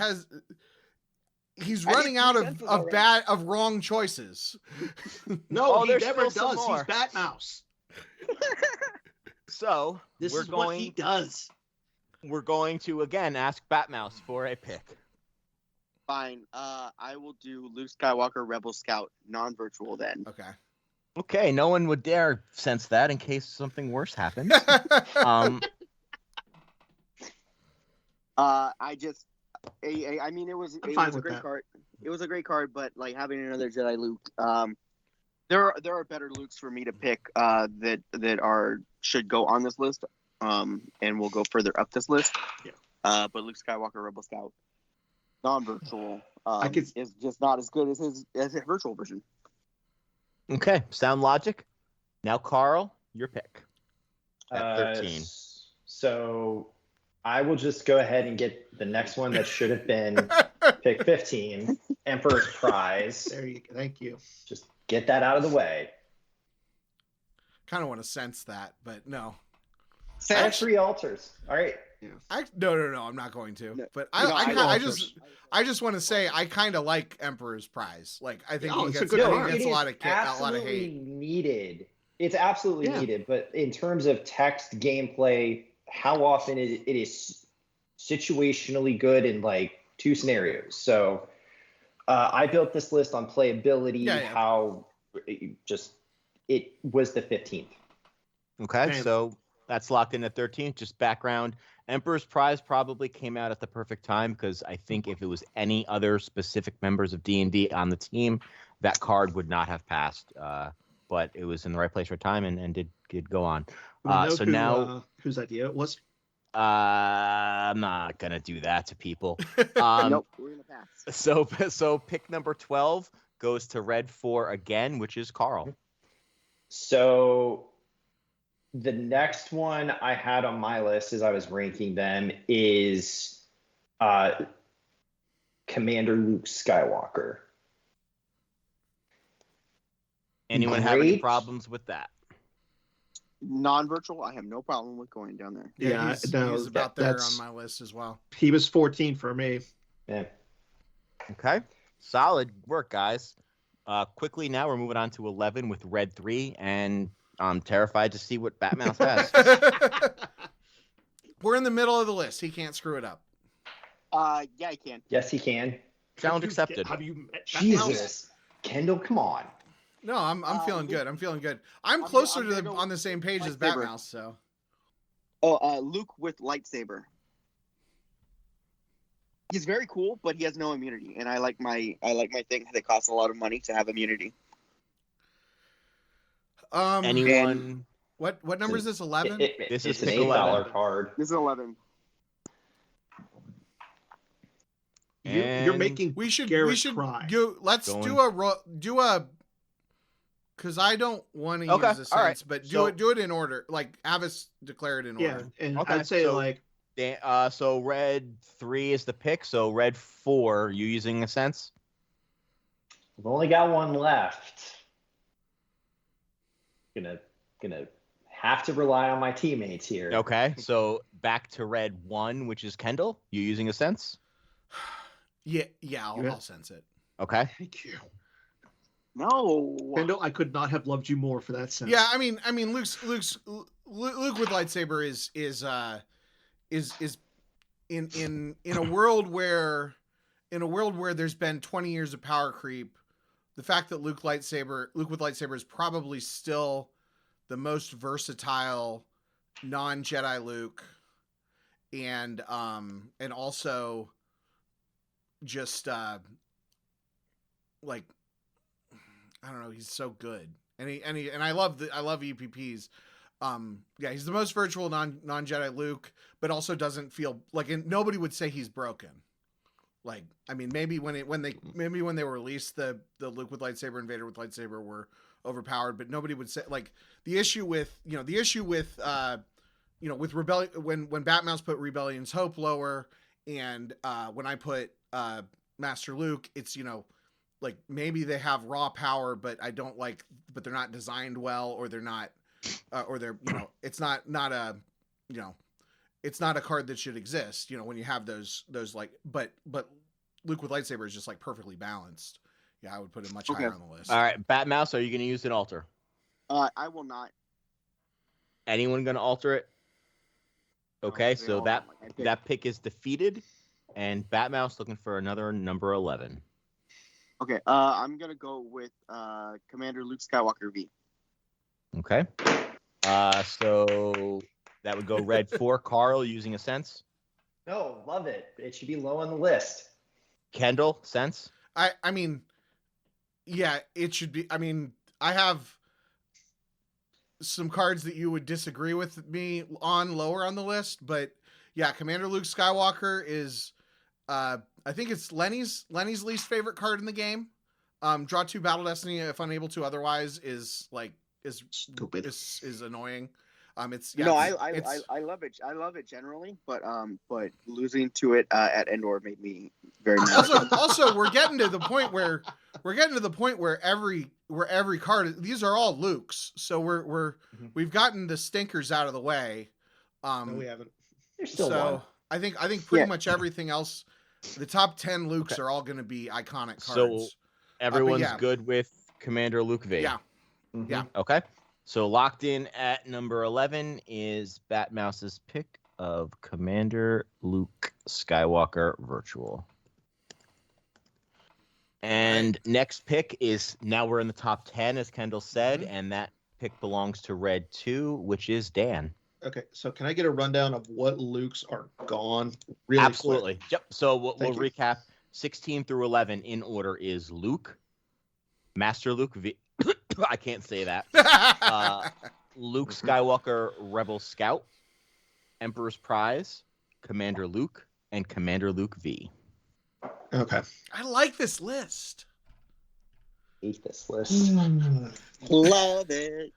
he's I did running out three of sentences already. wrong choices. No, Oh, he there's never still some does. He's more. Batmouse. So This we're is going. what he does. We're going to again ask Batmouse for a pick. Fine. I will do Luke Skywalker Rebel Scout non-virtual then. Okay. Okay, no one would dare sense that in case something worse happens. I mean, it was a with great that. card. It was a great card, but like having another Jedi Luke, there are better Lukes for me to pick that should go on this list, and we'll go further up this list. Yeah. But Luke Skywalker Rebel Scout non-virtual is just not as good as his virtual version. Okay, sound logic. Now, Karl, your pick at 13. So I will just go ahead and get the next one that should have been pick 15, Emperor's Prize. There you go. Thank you. Just get that out of the way. Kind of want to sense that, but no. I have 3 altars. All right. No, I'm not going to. No. But No, I just want to say I kind of like Emperor's Prize. Like I think he it's a gets, good I think card. he gets a lot of Absolutely hate. needed. It's absolutely needed. But in terms of text gameplay, how often it is situationally good in like 2 scenarios. So I built this list on playability. How it was the 15th. Okay, Damn. so that's locked in at 13th. Just background. Emperor's Prize probably came out at the perfect time because I think if it was any other specific members of D&D on the team, that card would not have passed. But it was in the right place, right time, and did go on. So now, whose idea it was? I'm not gonna do that to people. Nope, we're gonna pass. So pick number 12 goes to Red 4 again, which is Karl. So the next one I had on my list as I was ranking them is Commander Luke Skywalker. Anyone have any problems with that? Non-virtual, I have no problem with going down there. Yeah, he's about there on my list as well. He was 14 for me. Yeah. Okay. Solid work, guys. Quickly now, we're moving on to 11 with Red 3, and I'm terrified to see what Batmouse has. We're in the middle of the list. He can't screw it up. Yeah, he can. Yes, he can. Challenge accepted. Have you met Jesus. Kendall, come on. No, I'm feeling good. I'm feeling good. I'm closer to on the same page as lightsaber. Batmouse, so. Luke with lightsaber. He's very cool, but he has no immunity, and I like my thing that costs a lot of money to have immunity. Anyone? What number is this? 11. This is is an pick 11. $8 card. This is 11. You're making We should cry. let's do a because I don't want to use a sense, right. but do it in order. Like have us declare it in Yeah, order. and Okay, I'd say so, so Red 3 is the pick. So Red 4, you using a sense? We've only got one left. Gonna have to rely on my teammates here. Okay, so back to Red 1, which is Kendall. You using a sense? Yeah, I'll sense it. Okay. Thank you. No. Kendall, I could not have loved you more for that sense. Yeah, I mean, Luke with lightsaber is in a world where there's been 20 years of power creep. The fact that Luke with lightsaber is probably still the most versatile non-Jedi Luke, and also just like I don't know, he's so good, and I love EPPs. Yeah, he's the most virtual non-Jedi Luke, but also doesn't feel like nobody would say he's broken. Like, I mean, maybe when they released the Luke with lightsaber and Vader with lightsaber were overpowered, but nobody would say like the issue with Rebellion when Batmouse put Rebellion's Hope lower, and when I put Master Luke, it's like maybe they have raw power, but they're not designed well, or they're not or they're, it's not a, it's not a card that should exist, when you have those like, but Luke with lightsaber is just like perfectly balanced. Yeah, I would put it much higher on the list. All right, Batmouse, are you going to use an alter? I will not. Anyone going to alter it? Okay, No, so that pick is defeated, and Batmouse looking for another number 11. Okay, I'm gonna go with Commander Luke Skywalker V. Okay. So that would go red for Karl using a sense. No, love it. It should be low on the list. Kendall, sense. I mean, yeah, it should be. I mean, I have some cards that you would disagree with me on lower on the list, but yeah, Commander Luke Skywalker is, I think it's Lenny's least favorite card in the game. Draw 2 Battle Destiny if unable to otherwise is stupid. Is annoying. I love it. I love it generally, but losing to it at Endor made me very mad. Also, we're getting to the point where every card, these are all Luke's, so we've gotten the stinkers out of the way. No, we haven't. There's still so one. I think pretty much everything else, the top 10 Lukes are all going to be iconic cards. So everyone's good with Commander Luke V. Yeah. Mm-hmm. Yeah. Okay. So locked in at number 11 is Batmouse's pick of Commander Luke Skywalker Virtual. And next pick is, now we're in the top 10, as Kendall said, and that pick belongs to Red 2, which is Dan. Okay, so can I get a rundown of what Lukes are gone? Really Absolutely. quick? Yep. So we'll Thank you. recap. 16 through 11 in order is Luke, Master Luke V. I can't say that. Luke Skywalker Rebel Scout, Emperor's Prize, Commander Luke, and Commander Luke V. Okay. I like this list. Hate this list. Love it.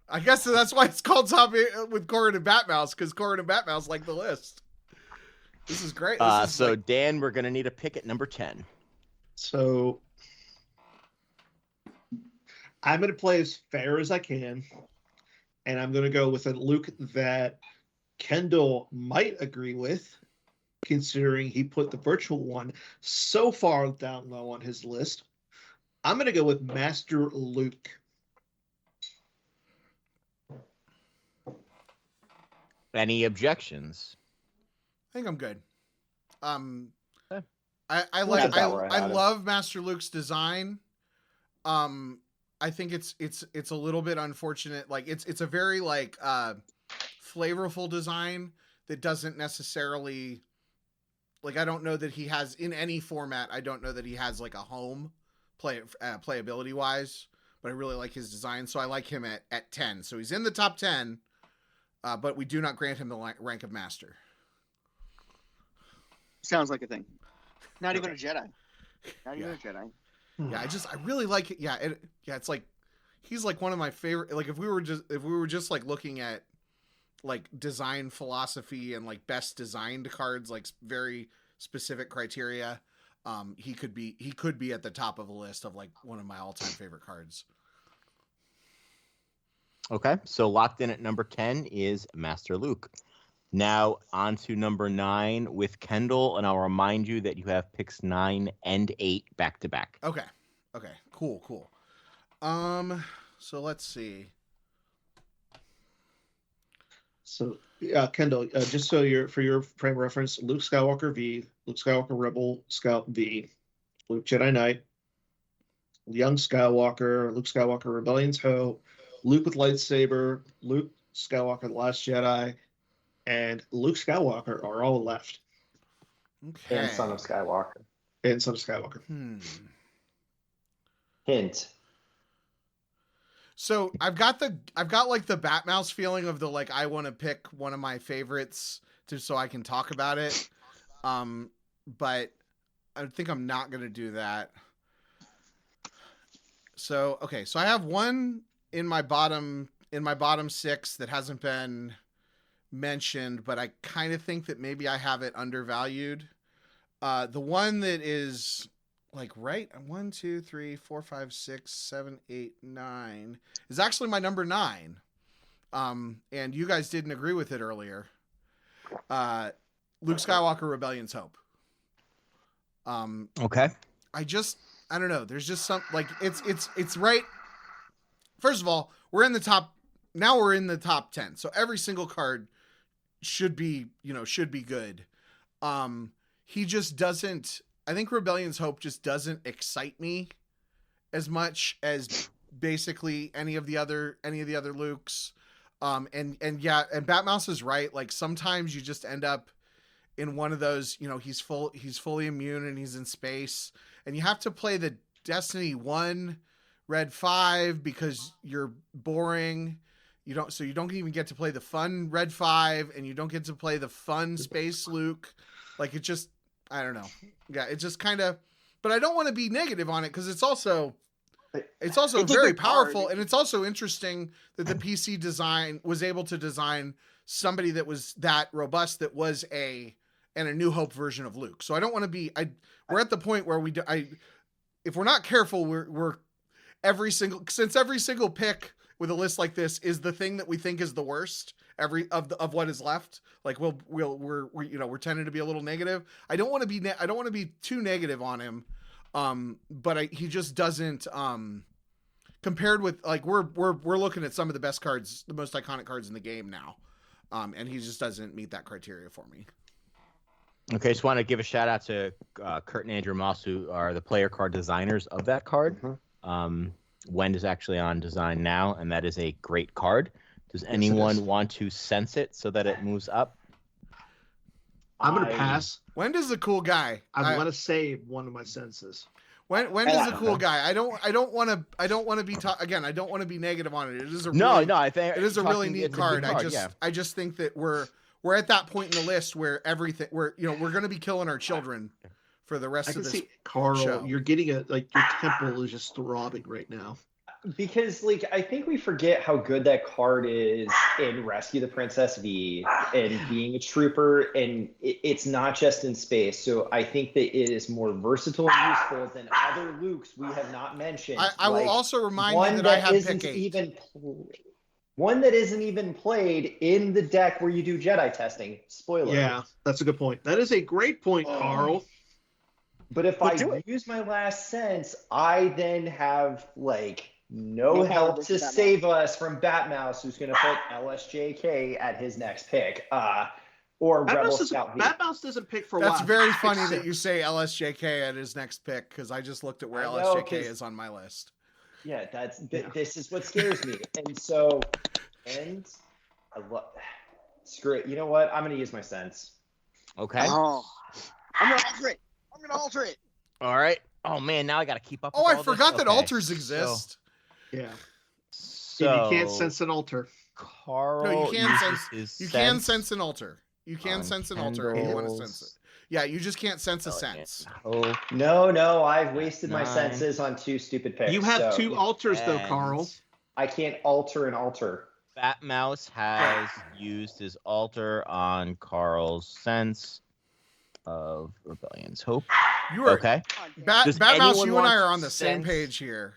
I guess that's why it's called Top 8 with Corran and Batmouse, because Corran and Batmouse like the list. This is great. Dan, we're going to need a pick at number 10. So I'm going to play as fair as I can, and I'm going to go with a Luke that Kendall might agree with, considering he put the virtual one so far down low on his list. I'm going to go with Master Luke. Any objections? I think I'm good. Okay. I love Master Luke's design. I think it's a little bit unfortunate. Like it's a very like flavorful design that doesn't necessarily, like, I don't know that he has in any format. I don't know that he has like a home playability wise, but I really like his design. So I like him at 10. So he's in the top 10, but we do not grant him the rank of master. Sounds like a thing. Not even a Jedi. Not even a Jedi. Yeah, I really like it. Yeah, it's like he's like one of my favorite. Like if we were just like looking at like design philosophy and like best designed cards, like very specific criteria, he could be at the top of the list of like one of my all-time favorite cards. Okay, so locked in at number 10 is Master Luke. Now on to number 9 with Kendall, and I'll remind you that you have picks 9 and 8 back to back. Okay, cool. So let's see. So, Kendall, just so for your frame of reference, Luke Skywalker V, Luke Skywalker Rebel Scout V, Luke Jedi Knight, Young Skywalker, Luke Skywalker Rebellion's Hope, Luke with lightsaber, Luke Skywalker The Last Jedi, and Luke Skywalker are all left. Okay. And Son of Skywalker. Hint. So I've got like the Batmouse feeling of the like I want to pick one of my favorites so I can talk about it. But I think I'm not gonna do that. So okay, so I have one in my bottom 6 that hasn't been mentioned, but I kind of think that maybe I have it undervalued. The one that is like right 1, 2, 3, 4, 5, 6, 7, 8, 9 is actually my number 9. and you guys didn't agree with it earlier. Luke Skywalker Rebellion's Hope. Okay. I don't know. There's just some like it's right. First of all, we're in the top 10. So every single card should be good. He just doesn't, I think Rebellion's Hope just doesn't excite me as much as basically any of the other Lukes. And Batmouse is right. Like sometimes you just end up in one of those, he's fully immune and he's in space and you have to play the Destiny 1 Red 5 because you're boring. You don't even get to play the fun Red 5 and you don't get to play the fun Space Luke. Like it just, I don't know. Yeah. It just kind of, but I don't want to be negative on it. Cause it's also very powerful. And it's also interesting that the PC design was able to design somebody that was that robust, that was a New Hope version of Luke. So I don't want to be, we're at the point where if we're not careful, we're every single pick with a list like this is the thing that we think is the worst of what is left. Like we're tending to be a little negative. I don't want to be too negative on him. But he just doesn't, compared with like, we're looking at some of the best cards, the most iconic cards in the game now. And he just doesn't meet that criteria for me. Okay, just want to give a shout out to Kurt and Andrew Moss, who are the player card designers of that card. Mm-hmm. Wend is actually on design now, and that is a great card. Does anyone want to sense it so that it moves up? I'm going to pass. Wend is a cool guy. I want to save one of my senses. Wend is a cool guy. I don't want to be again. I don't want to be negative on it. It is a I think it is a really neat card. I just think that we're at that point in the list where we're going to be killing our children for the rest of this Karl, show. You're getting your temple is just throbbing right now. Because I think we forget how good that card is in Rescue the Princess V and being a trooper, and it's not just in space. So I think that it is more versatile and useful than other Lukes we have not mentioned. I will also remind you that I have pick 8. One that isn't even played in the deck where you do Jedi testing. Spoiler. Yeah, that's a good point. That is a great point, Karl. But if I use my last sense, I then have no help to save us from Batmouse, who's going to put LSJK at his next pick. Or Rebel Scout V. Batmouse doesn't pick for That's very funny that you say LSJK at his next pick, because I just looked at where LSJK is on my list. Yeah, this is what scares me. And so, screw it. You know what? I'm going to use my sense. Okay. Oh, I'm going to alter it. All right. Oh man, now I got to keep up. Oh, I forgot that alters exist. Yeah. So you can't sense an alter. Karl, no, you can sense an alter. You can on sense an alter if you want to sense it. Yeah, you just can't sense a sense. Oh, No, I've wasted my senses on 2 stupid picks. You have 2 alters though, Karl. I can't alter an alter. Batmouse has used his alter on Karl's sense of Rebellion's Hope. You are okay. Batmouse, you and I are on the same page here.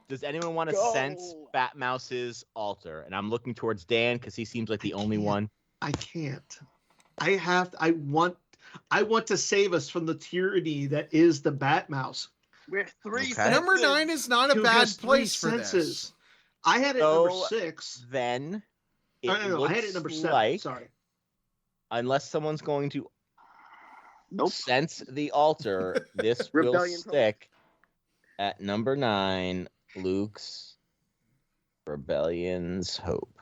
Does anyone want to sense Batmouse's alter? And I'm looking towards Dan because he seems like the only one. I can't. I want to save us from the tyranny that is the Batmouse. We're 3 Okay. Number 9 is not a bad place for this. I had it number 6. Then No, I had it number 7. Sorry. Unless someone's going to sense the alter, this will stick at number 9, Luke's Rebellion's Hope.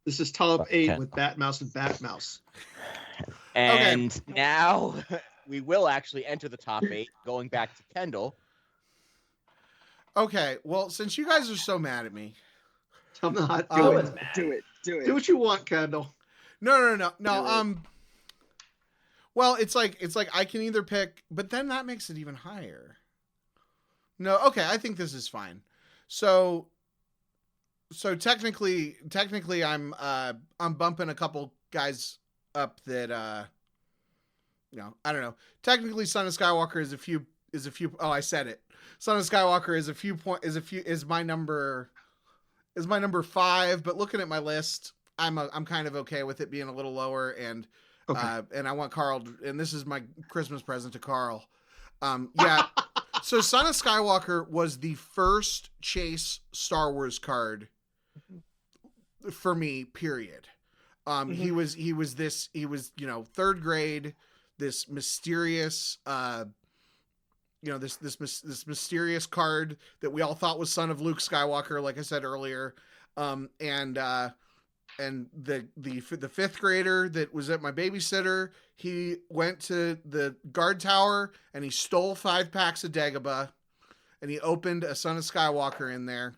This is top 8 with Batmouse and Batmouse. And now we will actually enter the top 8, going back to Kendall. Okay, well, since you guys are so mad at me, I'm not do it. Do what you want, Kendall. No. Well, it's like I can either pick, but then that makes it even higher. No, okay, I think this is fine. So technically I'm bumping a couple guys up that I don't know. Technically Son of Skywalker is a few I said it. Son of Skywalker is my number is my number 5. But looking at my list, I'm kind of okay with it being a little lower. And and I want Karl, and this is my Christmas present to Karl. Yeah. So Son of Skywalker was the first chase Star Wars card for me, period. He was third grade, this mysterious, this mysterious card that we all thought was son of Luke Skywalker, like I said earlier. And the fifth grader that was at my babysitter, he went to the guard tower and he stole 5 packs of Dagobah and he opened a Son of Skywalker in there.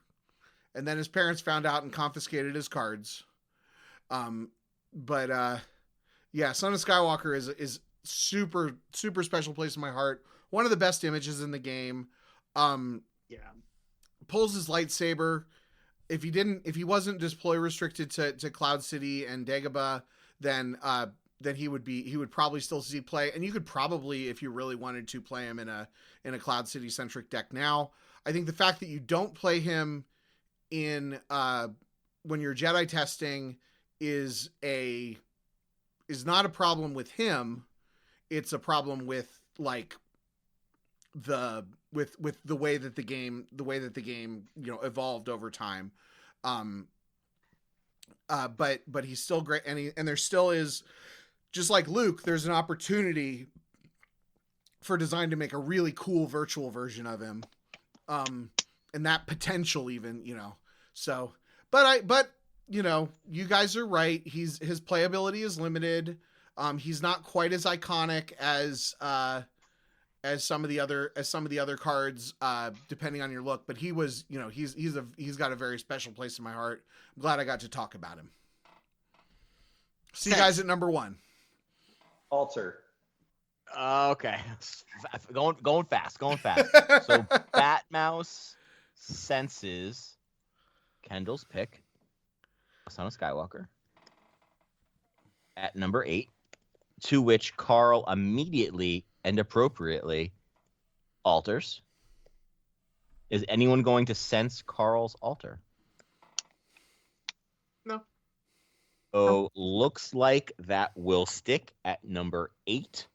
And then his parents found out and confiscated his cards. Yeah, Son of Skywalker is super, super special place in my heart. One of the best images in the game. Pulls his lightsaber. If he wasn't deploy restricted to Cloud City and Dagobah, then he would probably still see play. And you could probably, if you really wanted to, play him in a Cloud City centric deck now. I think the fact that you don't play him in when you're Jedi testing is not a problem with him. It's a problem with like with the way that the game evolved over time. But he's still great, and there still is, just like Luke, there's an opportunity for design to make a really cool virtual version of him. And that potential even, so, but you guys are right. His playability is limited. He's not quite as iconic as some of the other cards, depending on your look, but he was, he's got a very special place in my heart. I'm glad I got to talk about him. See you guys at number 1. Alter. Okay. Going fast. So Batmouse senses Kendall's pick, Son of Skywalker, at number 8, to which Karl immediately and appropriately alters. Is anyone going to sense Karl's alter? No. Oh, looks like that will stick at number 8.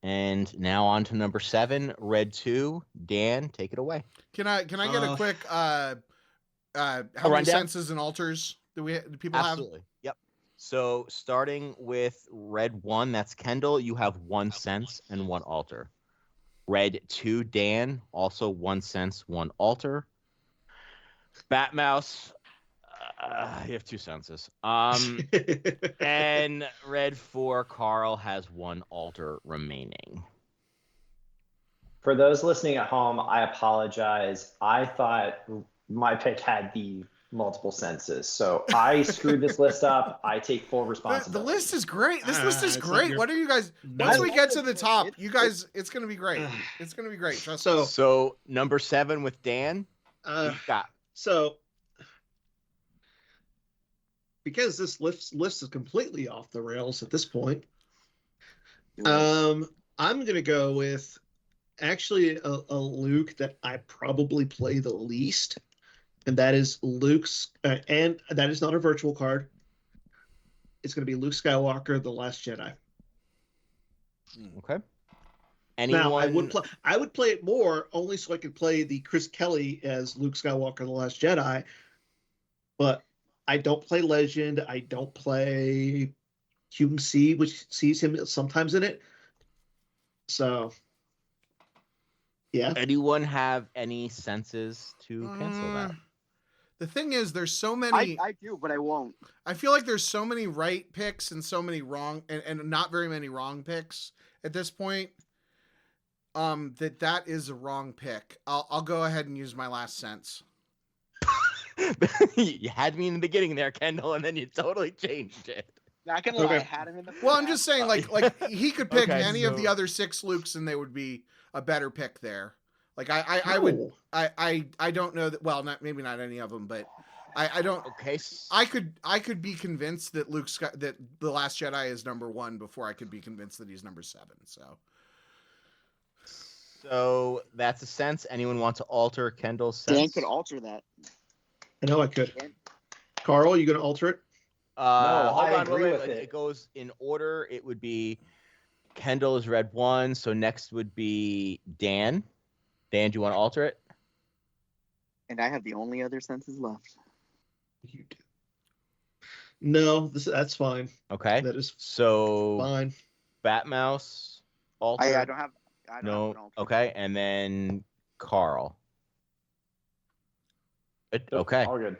And now on to number 7, red 2. Dan, take it away. Can I get a quick how many senses and alters do people Absolutely. Yep. So starting with red 1, that's Kendall. You have 1 sense and 1 alter. Red 2, Dan, also 1 sense, 1 alter. Batmouse, you have 2 senses. And red 4, Karl has 1 alter remaining. For those listening at home, I apologize. I thought my pick had the multiple senses, so I screwed this list up. I take full responsibility. The list is great. This list is great. What are you guys? Once we get to the top, you guys, it's gonna be great. It's gonna be great. Trust me. So number 7 with Dan. So because this list is completely off the rails at this point, I'm gonna go with actually a Luke that I probably play the least. And that is Luke's, and that is not a virtual card. It's going to be Luke Skywalker, The Last Jedi. Okay. Now, I would play it more only so I could play the Chris Kelly as Luke Skywalker, The Last Jedi. But I don't play Legend. I don't play QMC, which sees him sometimes in it. So, yeah. Anyone have any senses to cancel that? The thing is, there's so many. I do, but I won't. I feel like there's so many right picks and so many wrong, and not very many wrong picks at this point. That is a wrong pick. I'll go ahead and use my last sense. You had me in the beginning there, Kendall, and then you totally changed it. Not gonna lie, I had him in the. Well, I'm just saying, like he could pick any of the other 6 Lukes, and they would be a better pick there. Like I don't know that. Well, maybe not any of them, but I don't. Okay. I could be convinced that that The Last Jedi is number 1 before I could be convinced that he's number 7. So that's a sense. Anyone want to alter Kendall's sense? Dan could alter that. I know I could. Karl, you gonna alter it? No, Hold I on, agree wait. with it. It goes in order. It would be Kendall is red 1, so next would be Dan. Dan, do you want to alter it? And I have the only other senses left. You do. No, that's fine. Okay. That is So fine. Batmouse, alter. I don't have. I don't No. have an alter. Okay, and then Karl. Okay. All good.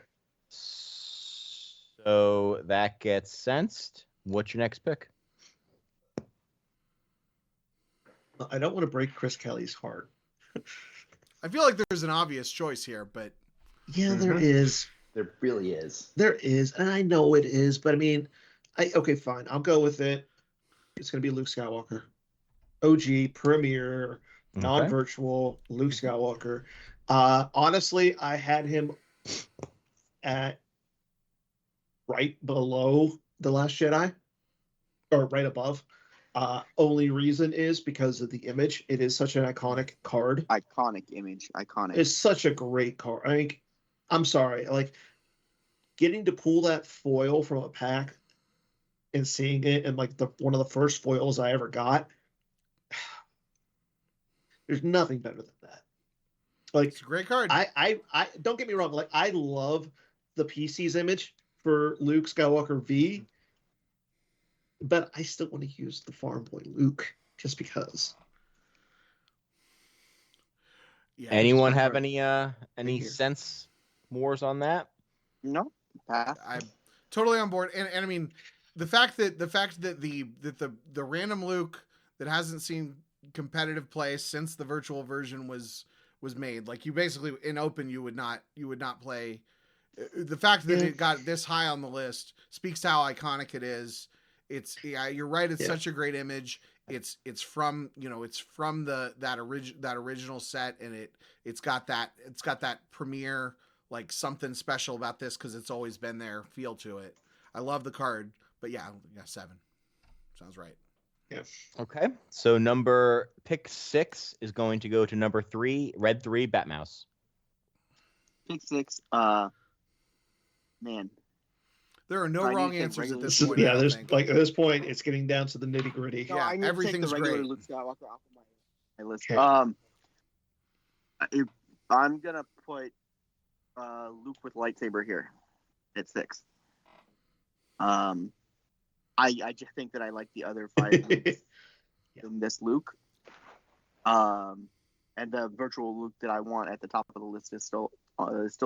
So that gets sensed. What's your next pick? I don't want to break Chris Kelly's heart. I feel like there's an obvious choice here, but Yeah, there Mhm. is. There really is. There is, and I know it is, but I mean, okay, fine. I'll go with it. It's going to be Luke Skywalker. OG, Premier, non-virtual, Luke Skywalker. Honestly, I had him at right below The Last Jedi, or right above. Only reason is because of the image. It is such an iconic card. Iconic image. Iconic. It's such a great card. I mean, I'm sorry, like getting to pull that foil from a pack and seeing it and like one of the first foils I ever got. There's nothing better than that. Like it's a great card. I don't get me wrong. Like I love the PC's image for Luke Skywalker V, but I still want to use the Farm Boy Luke just because. Yeah. Anyone it's have hard. any here. sense wars on that? No. I'm totally on board, and I mean the fact that the random Luke that hasn't seen competitive play since the virtual version was made, like you basically in open you would not play. The fact that it got this high on the list speaks to how iconic it is. You're right. It's such a great image. It's from that original set, and it's got that premiere, like something special about this because it's always been there feel to it. I love the card, but yeah, 7 sounds right. Yeah. Okay. So pick 6 is going to go to number 3, red 3, Batmouse. Pick 6. Man. There are no I wrong need to answers at regular- this point. I There's think. like at this point it's getting down to the nitty gritty. No, Yeah, I need to take everything's the regular great. Luke Skywalker off of my list. Okay. I'm gonna put Luke with lightsaber here at 6. I just think that I like the other 5 Lukes than this Luke. And the virtual Luke that I want at the top of the list is still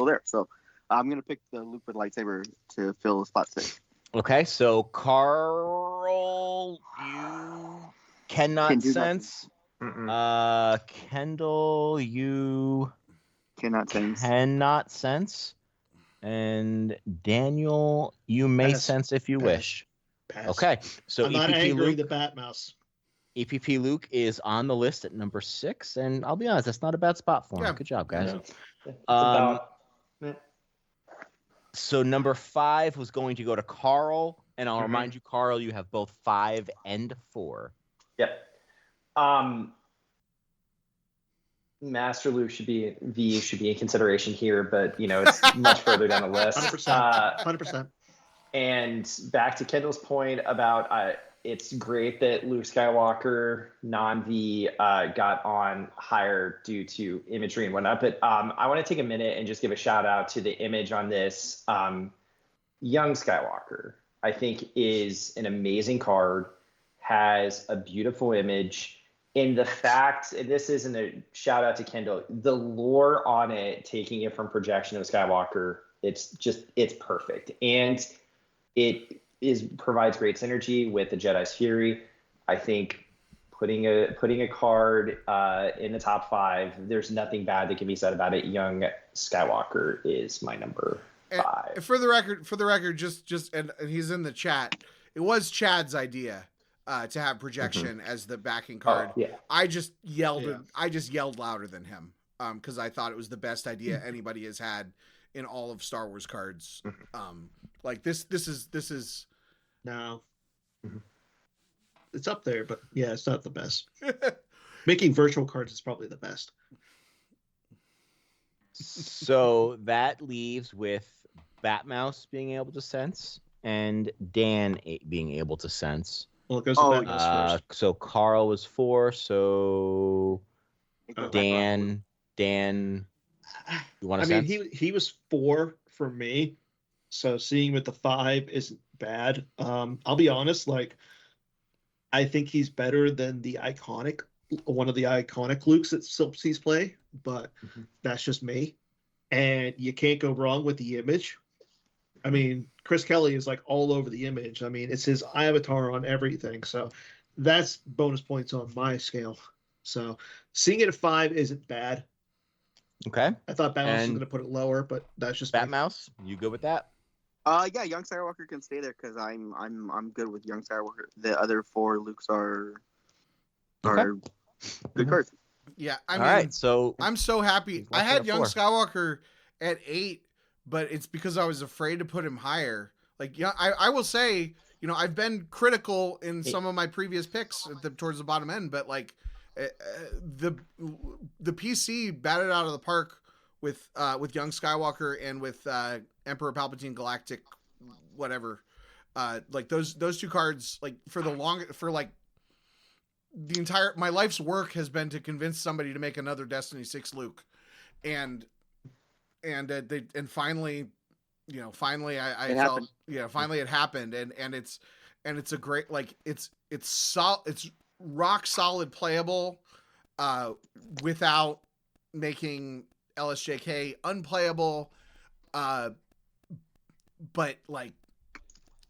there. So I'm gonna pick the Luke with lightsaber to fill spot 6. Okay. So Karl, you cannot Can do sense. Kendall, you Cannot sense. cannot sense. And Daniel, you may Pass. sense if you Pass. wish. Pass. Okay. So I'm not EPP angering Luke, the Batmouse. EPP Luke is on the list at number 6, and I'll be honest, that's not a bad spot for him. Yeah. Good job, guys. It's about. So number 5 was going to go to Karl, and I'll Mhm. remind you, Karl, you have both 5 and 4. Yep. Master Luke should be in consideration here, but it's much further down the list. 100%. 100%. And back to Kendall's point about it's great that Luke Skywalker non-V got on higher due to imagery and whatnot. But I want to take a minute and just give a shout out to the image on this. Young Skywalker, I think, is an amazing card, has a beautiful image. In the fact, this isn't a shout out to Kendall, the lore on it, taking it from projection of Skywalker, it's perfect. And it provides great synergy with the Jedi's Fury. I think putting a card in the top 5, there's nothing bad that can be said about it. Young Skywalker is my number 5. And for the record, just and he's in the chat. It was Chad's idea to have projection as the backing card. Oh, yeah. I just yelled louder than him because I thought it was the best idea anybody has had in all of Star Wars cards. Like this is No. It's up there, but yeah, it's not the best. Making virtual cards is probably the best. So that leaves with Batmouse being able to sense and Dan being able to sense. Well, it goes to Batmouse first. So Karl was 4. So It goes back around. Dan, you want to I mean, sense? he was 4 for me, so seeing him with the 5 isn't bad. I'll be honest, like I think he's better than one of the iconic Lukes that still sees play, but that's just me. And you can't go wrong with the image. I mean, Chris Kelly is like all over the image. I mean, it's his avatar on everything. So that's bonus points on my scale. So seeing it at 5 isn't bad. Okay. I thought Batmouse was going to put it lower, but that's just me. Batmouse, you good with that? Yeah, Young Skywalker can stay there because I'm good with Young Skywalker. The other 4 Lukes are good cards. Yeah, I mean, All right, so I'm so happy. I had Young Skywalker at 8, but it's because I was afraid to put him higher. Like, yeah, I will say, you know, I've been critical in some of my previous picks towards the bottom end, but like the PC batted out of the park with Young Skywalker and with Emperor Palpatine Galactic, whatever. Like those 2 cards, like my life's work has been to convince somebody to make another Destiny 6 Luke, and finally, you know, finally I felt, finally it happened, and it's a great, like it's rock solid playable, without making LSJK unplayable, but like.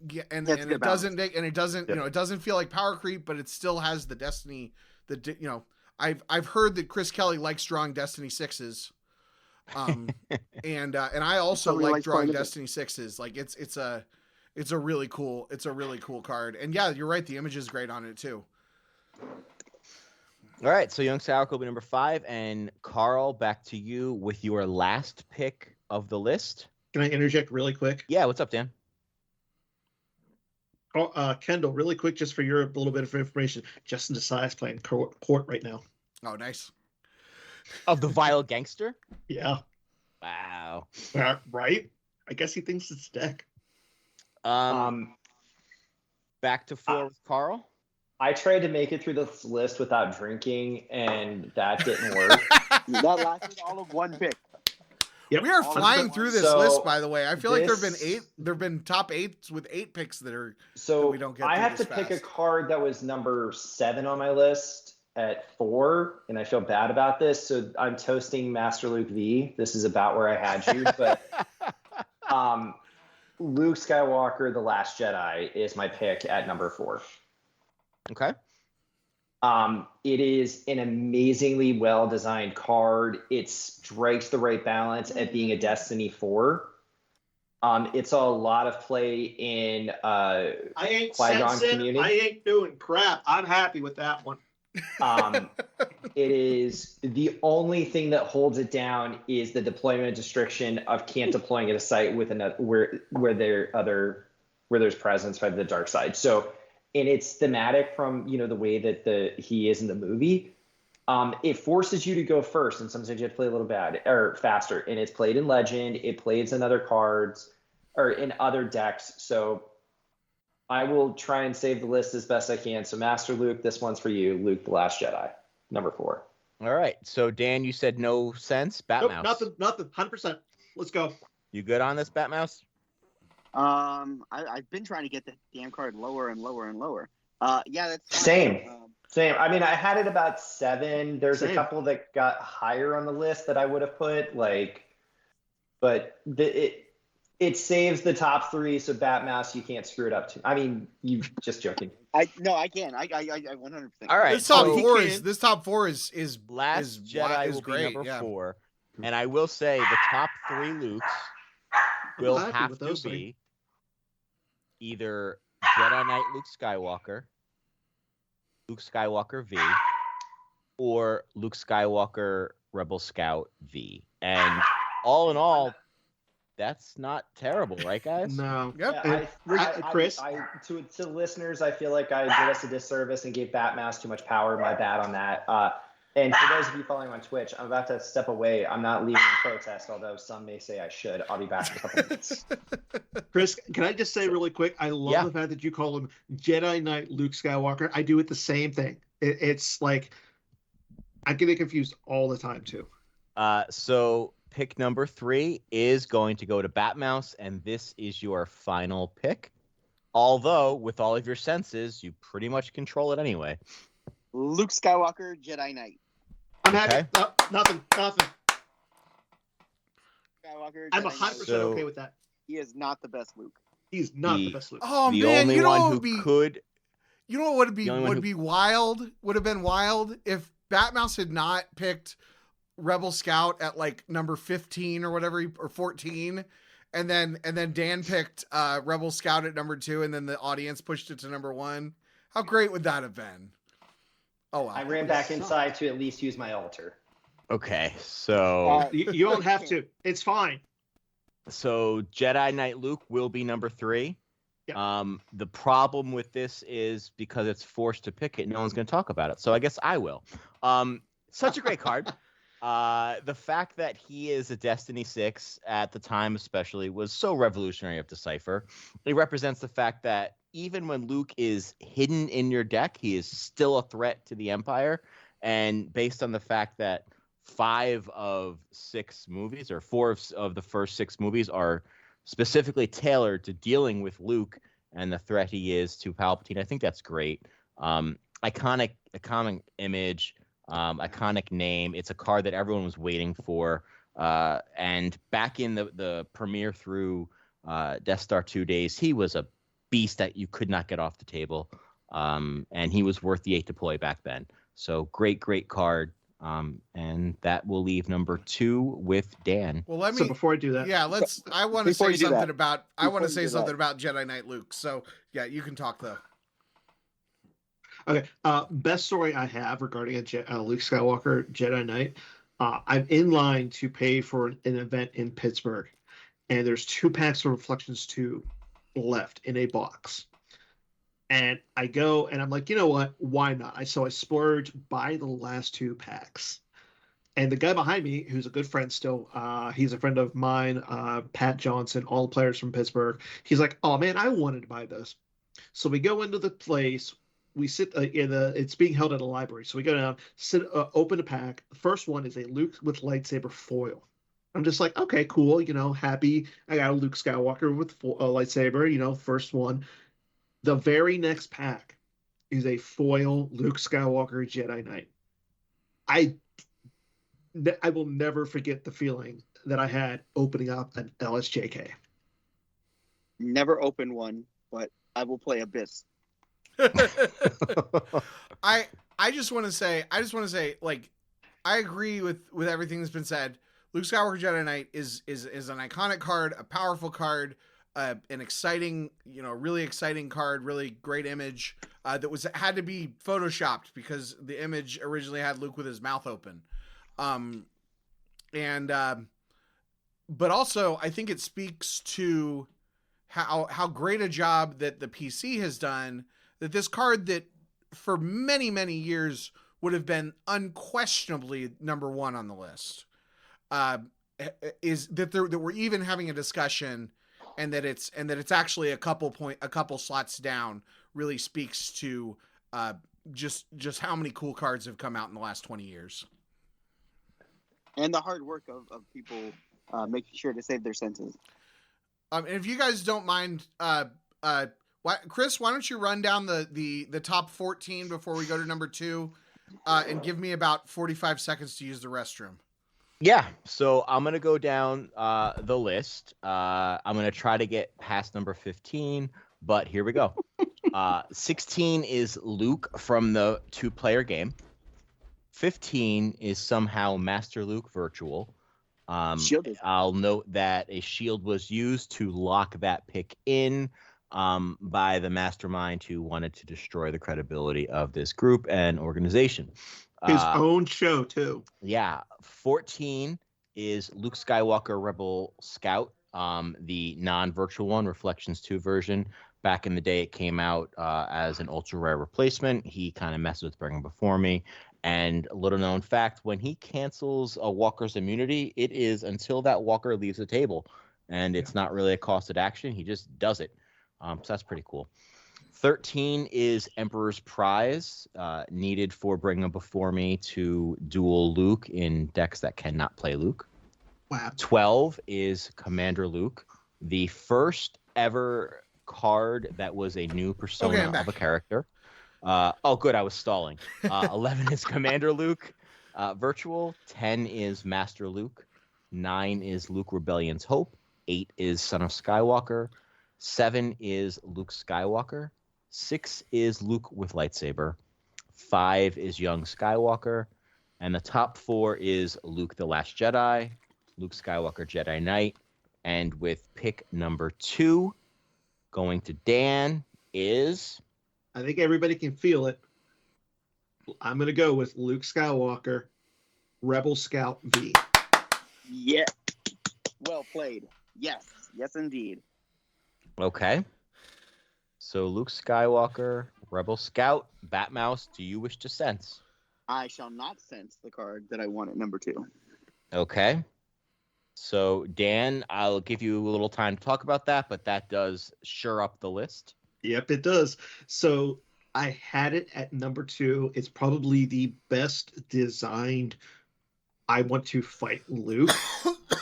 Yeah, and it doesn't you know, it doesn't feel like power creep, but it still has the Destiny. You know, I've heard that Chris Kelly likes drawing Destiny 6s, and I also like drawing Destiny 6s. Like it's a really cool card, and yeah, you're right, the image is great on it too. All right, so Young Skywalker will be number 5, and Karl, back to you with your last pick of the list. Can I interject really quick? Yeah, what's up, Dan? Kendall, really quick, just for your little bit of information. Justin Desai's playing court right now. Oh, nice. Of the Vile Gangster? Yeah. Wow. Right? I guess he thinks it's deck. Back to 4 with Karl. I tried to make it through this list without drinking, and that didn't work. That lasted all of 1 pick. Yep. We are flying through this list, by the way. I feel like there have been top 8s with 8 picks that we don't get. I have to pick a card that was number 7 on my list at 4, and I feel bad about this. So I'm toasting Master Luke V. This is about where I had you, but Luke Skywalker, The Last Jedi, is my pick at number 4. Okay. It is an amazingly well-designed card. It strikes the right balance at being a Destiny 4. It's a lot of play in Qui-Gon community. I ain't doing crap. I'm happy with that one. It is the only thing that holds it down is the deployment restriction of can't deploying at a site with another where there's presence by the dark side. So. And it's thematic from, you know, the way that he is in the movie. It forces you to go first, and sometimes you have to play a little faster. And it's played in Legend. It plays in other cards or in other decks. So I will try and save the list as best I can. So Master Luke, this one's for you. Luke, The Last Jedi, number 4. All right. So Dan, you said no sense. Batmouse. Nope, nothing. 100%. Let's go. You good on this, Batmouse? I've been trying to get the damn card lower and lower and lower. Yeah, that's fine. Same. I mean, I had it about 7. There's a couple that got higher on the list that I would have put, but it saves the top 3. So Batmouse, you can't screw it up too. I mean, you just joking. I can. I 100%. All right. This top four is Last Jedi will great, be number 4, and I will say the top 3 Lukes will have to be either Jedi Knight Luke Skywalker V, or Luke Skywalker Rebel Scout V. And all in all, that's not terrible, right, guys? No. Yep. Chris? To the listeners, I feel like I did us a disservice and gave Batmouse too much power. My bad on that. And for those of you following on Twitch, I'm about to step away. I'm not leaving in protest, although some may say I should. I'll be back in a couple minutes. Chris, can I just say really quick? I love the fact that you call him Jedi Knight Luke Skywalker. I do it the same thing. It's like I get it confused all the time too. So pick number 3 is going to go to Batmouse, and this is your final pick. Although, with all of your senses, you pretty much control it anyway. Luke Skywalker, Jedi Knight. I'm happy. Nothing. Skywalker, I'm Jedi 100% Knight. okay with that. He is not the best Luke. He's not the best Luke. Oh The man, only you know one what who would be could. you know what would be The only one would be wild would have been wild if Batmouse had not picked Rebel Scout at like number 15 or whatever or 14, and then Dan picked Rebel Scout at number 2, and then the audience pushed it to number 1. How great would that have been? Oh wow. I ran back inside to at least use my altar. Okay, so You don't have to. It's fine. so Jedi Knight Luke will be number 3. Yep. The problem with this is because it's forced to pick it, no one's going to talk about it. So I guess I will. Such a great card. The fact that he is a Destiny 6 at the time especially was so revolutionary of Decipher. It represents the fact that even when Luke is hidden in your deck, he is still a threat to the Empire. And based on the fact that 5 of 6 movies or 4 of the first 6 movies are specifically tailored to dealing with Luke and the threat he is to Palpatine, I think that's great. Iconic image. Iconic name. It's a card that everyone was waiting for. And back in the premiere through Death Star 2 days, he was a beast that you could not get off the table. And he was worth the 8 deploy back then. So great card. And that will leave number 2 with Dan. Well, let me. So before I do that, Yeah, I want to Before say you do something that- about. I before want to you say do something that. about Jedi Knight Luke. So yeah, you can talk though. okay. Best story I have regarding a Luke Skywalker Jedi Knight. I'm in line to pay for an event in Pittsburgh, and there's 2 packs of Reflections 2 left in a box. And I go and I'm like, you know what? Why not? So I splurge, buy the last 2 packs. And the guy behind me, who's a good friend still, he's a friend of mine, Pat Johnson, all the players from Pittsburgh. He's like, oh man, I wanted to buy those. So we go into the place. We sit it's being held at a library. So we go down, open a pack. The first one is a Luke with lightsaber foil. I'm just like, okay, cool. Happy. I got a Luke Skywalker with a lightsaber, first one. The very next pack is a foil Luke Skywalker Jedi Knight. I will never forget the feeling that I had opening up an LSJK. Never opened one, but I will play Abyss. I just want to say, like, I agree with everything that's been said. Luke Skywalker Jedi Knight is an iconic card, a powerful card, an exciting, really exciting card, really great image that had to be photoshopped because the image originally had Luke with his mouth open. But also I think it speaks to how great a job that the PC has done, that this card that for many, many years would have been unquestionably number 1 on the list, is that we're even having a discussion, and that it's actually a couple slots down, really speaks to just how many cool cards have come out in the last 20 years. And the hard work of people making sure to save their senses. And if you guys don't mind, Chris, why don't you run down the top 14 before we go to number 2, and give me about 45 seconds to use the restroom. Yeah, so I'm going to go down the list. I'm going to try to get past number 15, but here we go. 16 is Luke from the 2-player game. 15 is somehow Master Luke Virtual. Shielded. I'll note that a shield was used to lock that pick in by the mastermind who wanted to destroy the credibility of this group and organization. His own show, too. Yeah. 14 is Luke Skywalker Rebel Scout, the non-virtual one, Reflections 2 version. Back in the day, it came out as an ultra rare replacement. He kind of messed with bringing before me. And a little known fact, when he cancels a walker's immunity, it is until that walker leaves the table. And it's not really a costed action. He just does it. So that's pretty cool. 13 is Emperor's Prize, needed for bringing before me to duel Luke in decks that cannot play Luke. Wow. 12 is Commander Luke, the first ever card that was a new persona of a character. Oh, good. I was stalling. 11 is Commander Luke, virtual. 10 is Master Luke. 9 is Luke Rebellion's Hope. 8 is Son of Skywalker. 7 is Luke Skywalker. 6 is Luke with lightsaber. 5 is Young Skywalker. And the top 4 is Luke the Last Jedi, Luke Skywalker Jedi Knight. And with pick number 2, going to Dan, is... I think everybody can feel it. I'm going to go with Luke Skywalker, Rebel Scout V. Yeah. Well played. Yes. Yes, indeed. Okay. So Luke Skywalker, Rebel Scout, Batmouse, do you wish to sense? I shall not sense the card that I want at number 2. Okay. So Dan, I'll give you a little time to talk about that, but that does sure up the list. Yep, it does. So I had it at number 2. It's probably the best designed. I want to fight Luke.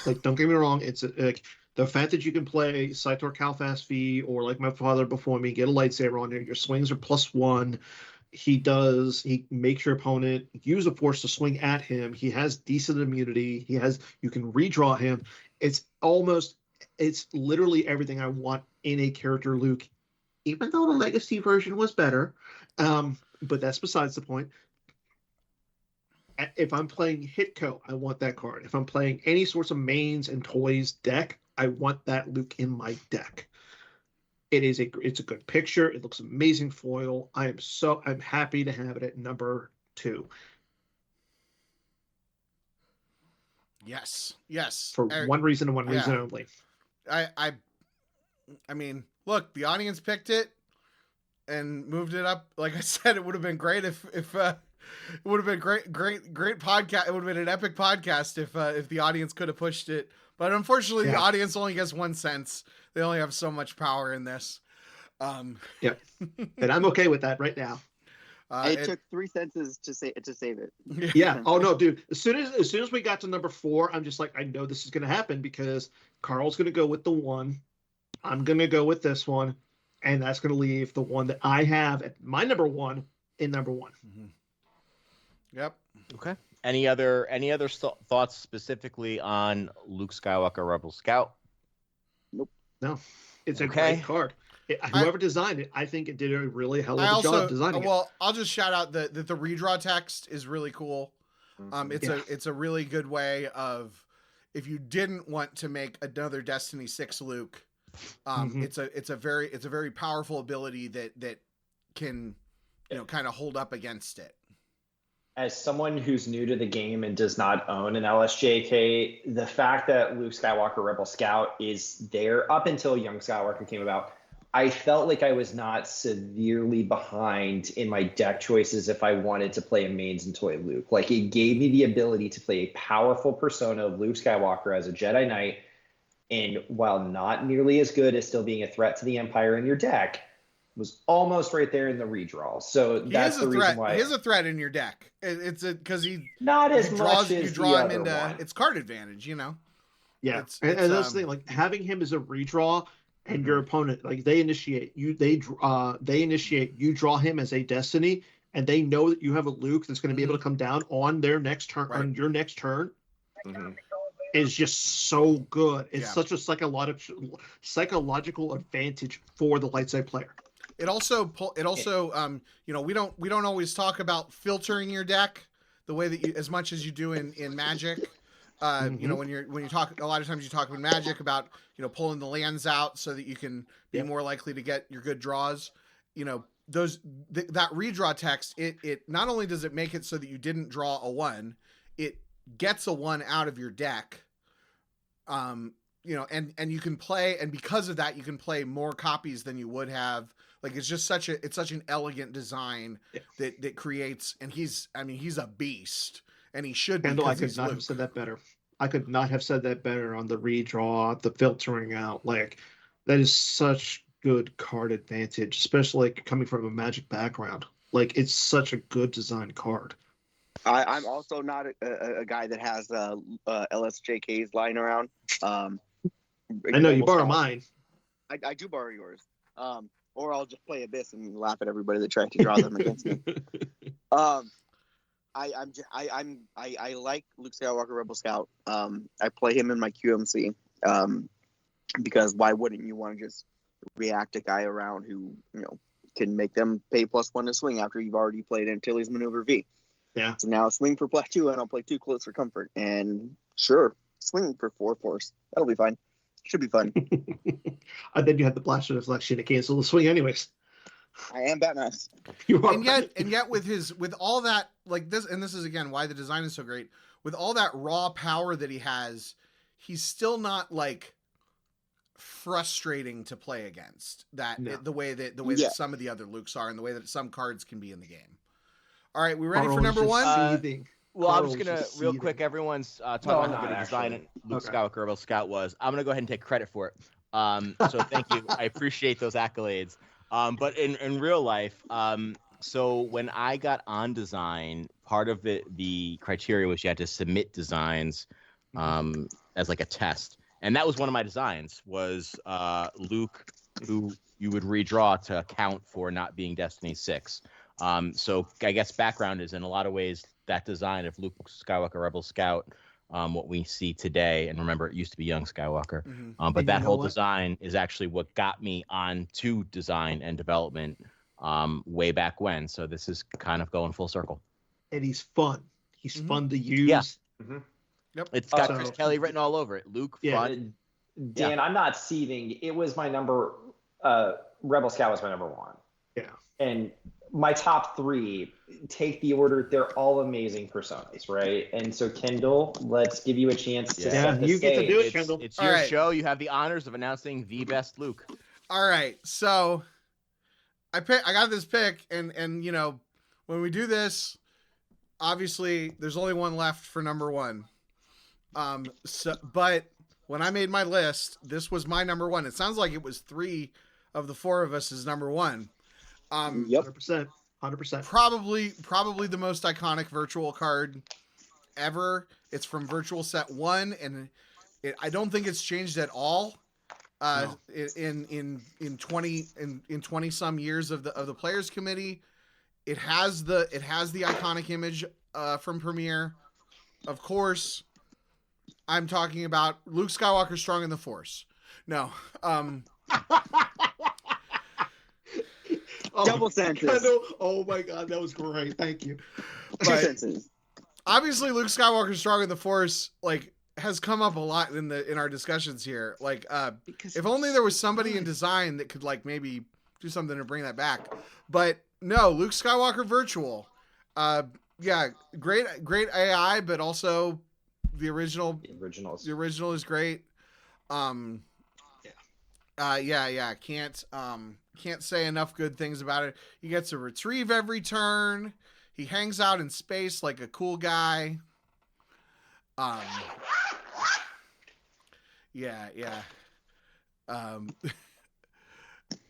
Like, don't get me wrong. It's like the fact that you can play Saitor Calfast V or like my father before me, get a lightsaber on there. Your swings are +1. He makes your opponent use a force to swing at him. He has decent immunity. You can redraw him. It's literally everything I want in a character Luke, even though the legacy version was better. But that's besides the point. If I'm playing Hitco, I want that card. If I'm playing any sorts of mains and toys deck, I want that Luke in my deck. It's a good picture. It looks amazing foil. I'm happy to have it at number 2. Yes. For one reason and one reason yeah. only. I mean, look, the audience picked it and moved it up. Like I said, it would have been great if it would have been great podcast. It would have been an epic podcast if the audience could have pushed it. But unfortunately, the audience only gets 1 sense. They only have so much power in this. Yep. And I'm okay with that right now. It took 3 senses to save it. Yeah. Oh no, dude. As soon as we got to number 4, I'm just like, I know this is going to happen because Karl's going to go with the 1. I'm going to go with this one, and that's going to leave the one that I have at my number 1 in number 1. Mm-hmm. Yep. Okay. Any other thoughts specifically on Luke Skywalker Rebel Scout? Nope. No. It's a great card. Whoever designed it, I think it did a really hell of a job designing it. Well, I'll just shout out that the redraw text is really cool. It's a really good way of, if you didn't want to make another Destiny 6 Luke, it's a very powerful ability that can, kind of hold up against it. As someone who's new to the game and does not own an LSJK, the fact that Luke Skywalker Rebel Scout is there up until Young Skywalker came about, I felt like I was not severely behind in my deck choices if I wanted to play a mains and toy Luke. Like, it gave me the ability to play a powerful persona of Luke Skywalker as a Jedi Knight, and while not nearly as good as still being a threat to the Empire in your deck, was almost right there in the redraw. So that's the reason why he is a threat in your deck. It's because he not as much as you draw him into one. It's card advantage, Yeah, and that's the thing. Like, having him as a redraw and your opponent, like, they initiate, you draw him as a Destiny, and they know that you have a Luke that's going to be able to come down on their next turn, on your next turn. Is just so good. It's such a psychological advantage for the light side player. It also we don't always talk about filtering your deck the way that as much as you do in Magic. When you talk, a lot of times you talk in Magic about pulling the lands out so that you can be more likely to get your good draws. That redraw text, it not only does it make it so that you didn't draw a 1, it gets a 1 out of your deck. And you can play, and because of that, you can play more copies than you would have Like it's just such an elegant design that creates, and he's a beast, and he should be. Kendall, I could not have said that better. I could not have said that better on the redraw, the filtering out. Like that is such good card advantage, especially like coming from a Magic background. Like it's such a good design card. I'm also not a guy that has LSJKs lying around. I know you borrow mine. I do borrow yours. Or I'll just play Abyss and laugh at everybody that tried to draw them against me. I like Luke Skywalker Rebel Scout. I play him in my QMC. Because why wouldn't you want to just react a guy around who, can make them pay +1 to swing after you've already played Antilles Maneuver V. Yeah. So now swing for +2 and I'll play 2 close for comfort. And sure, swing for 4 force. That'll be fine. Should be fun. And then you have the blaster deflection to cancel the swing anyways. I am Batmouse. You are. And yet with all that, like this, and this is again why the design is so great, with all that raw power that he has, he's still not like frustrating to play against the way that some of the other Lukes are, and the way that some cards can be in the game. All right, we ready for number one? Well, I'm just gonna real quick. Everyone's talking about how good a design Luke Skywalker Rebel Scout was. I'm gonna go ahead and take credit for it. So thank you. I appreciate those accolades. But in real life, so when I got on design, part of the criteria was you had to submit designs as like a test, and that was one of my designs was Luke, who you would redraw to account for not being Destiny 6. So I guess background is in a lot of ways that design of Luke Skywalker Rebel Scout, what we see today, and remember it used to be Young Skywalker, but that whole design is actually what got me on to design and development way back when. So this is kind of going full circle. And he's fun. He's fun to use. Yeah. Yep. It's got Chris Kelly written all over it. Luke, fun. Dan, I'm not seething. It was my number. Rebel Scout was my number 1. Yeah. And my top 3, take the order. They're all amazing personas, right? And so, Kendall, let's give you a chance to set the you stage. get to do it, Kendall. It's your show. You have the honors of announcing the best Luke. All right, so I got this pick, and when we do this, obviously there's only one left for number 1. But when I made my list, this was my number 1. It sounds like it was 3 of the 4 of us is number 1. Yep. 100%. Probably the most iconic virtual card ever. It's from Virtual Set 1, and I don't think it's changed at all. No. In 20 some years of the Players Committee, it has the iconic image from Premiere. Of course, I'm talking about Luke Skywalker strong in the Force. No. Double sentence. Oh my God, that was great. Thank you. Two sentences. Obviously, Luke Skywalker strong in the Force has come up a lot in our discussions here. If only there was somebody in design that could maybe do something to bring that back. But no, Luke Skywalker virtual. Great AI, but also the original. The original is great. Can't say enough good things about it. He gets a retrieve every turn. He hangs out in space like a cool guy.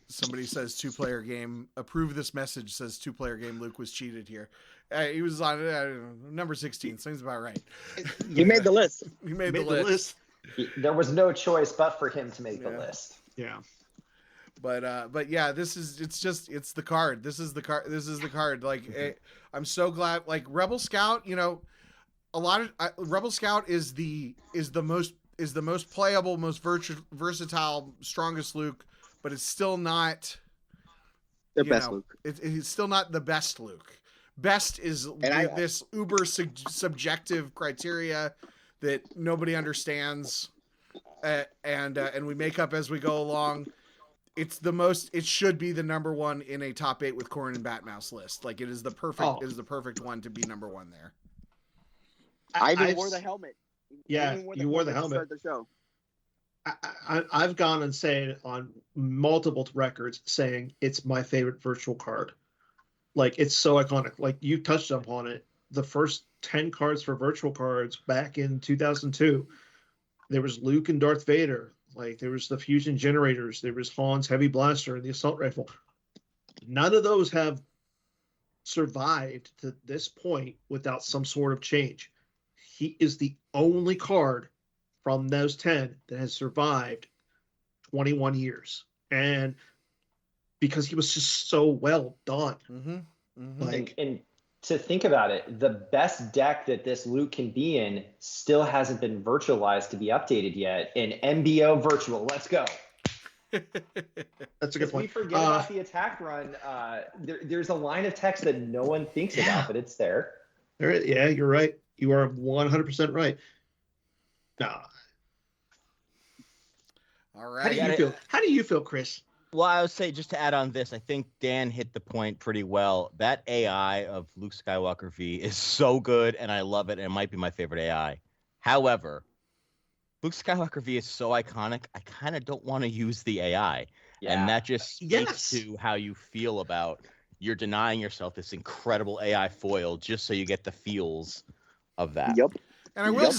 Somebody says 2-player game. Approve this message. Says 2-player game. Luke was cheated here. He was on number 16. Seems about right. You made the list. He made the list. There was no choice but for him to make the list. Yeah. But yeah, it's the card. This is the card. I'm so glad. Rebel Scout, Rebel Scout is the most playable, most versatile, strongest Luke, but it's still not the best Luke. It's still not the best Luke. Best is this uber subjective criteria that nobody understands, and we make up as we go along. It should be the number 1 in a top 8 with Corran and Batmouse list. It is the perfect one to be number 1 there. I even wore the helmet. Yeah, you wore the helmet. To start the show. I've gone and said on multiple records saying it's my favorite virtual card. Like, it's so iconic. Like, you touched upon it. The first 10 cards for virtual cards back in 2002, there was Luke and Darth Vader. Like, there was the fusion generators. There was Han's heavy blaster and the assault rifle. None of those have survived to this point without some sort of change. He is the only card from those 10 that has survived 21 years. And because he was just so well done. Mm-hmm. Mm-hmm. Like, and to think about it, the best deck that this Luke can be in still hasn't been virtualized to be updated yet. In MBO Virtual, let's go. that's a good point. We forget about the attack run. There's a line of text that no one thinks about, but it's there. Yeah, you're right. You are 100% right. Nah. All right. How do you feel, Chris? Well, I would say, just to add on this, I think Dan hit the point pretty well. That AI of Luke Skywalker V is so good, and I love it, and it might be my favorite AI. However, Luke Skywalker V is so iconic, I kind of don't want to use the AI. Yeah. And that just speaks to how you feel about you're denying yourself this incredible AI foil just so you get the feels of that. Yep. And I will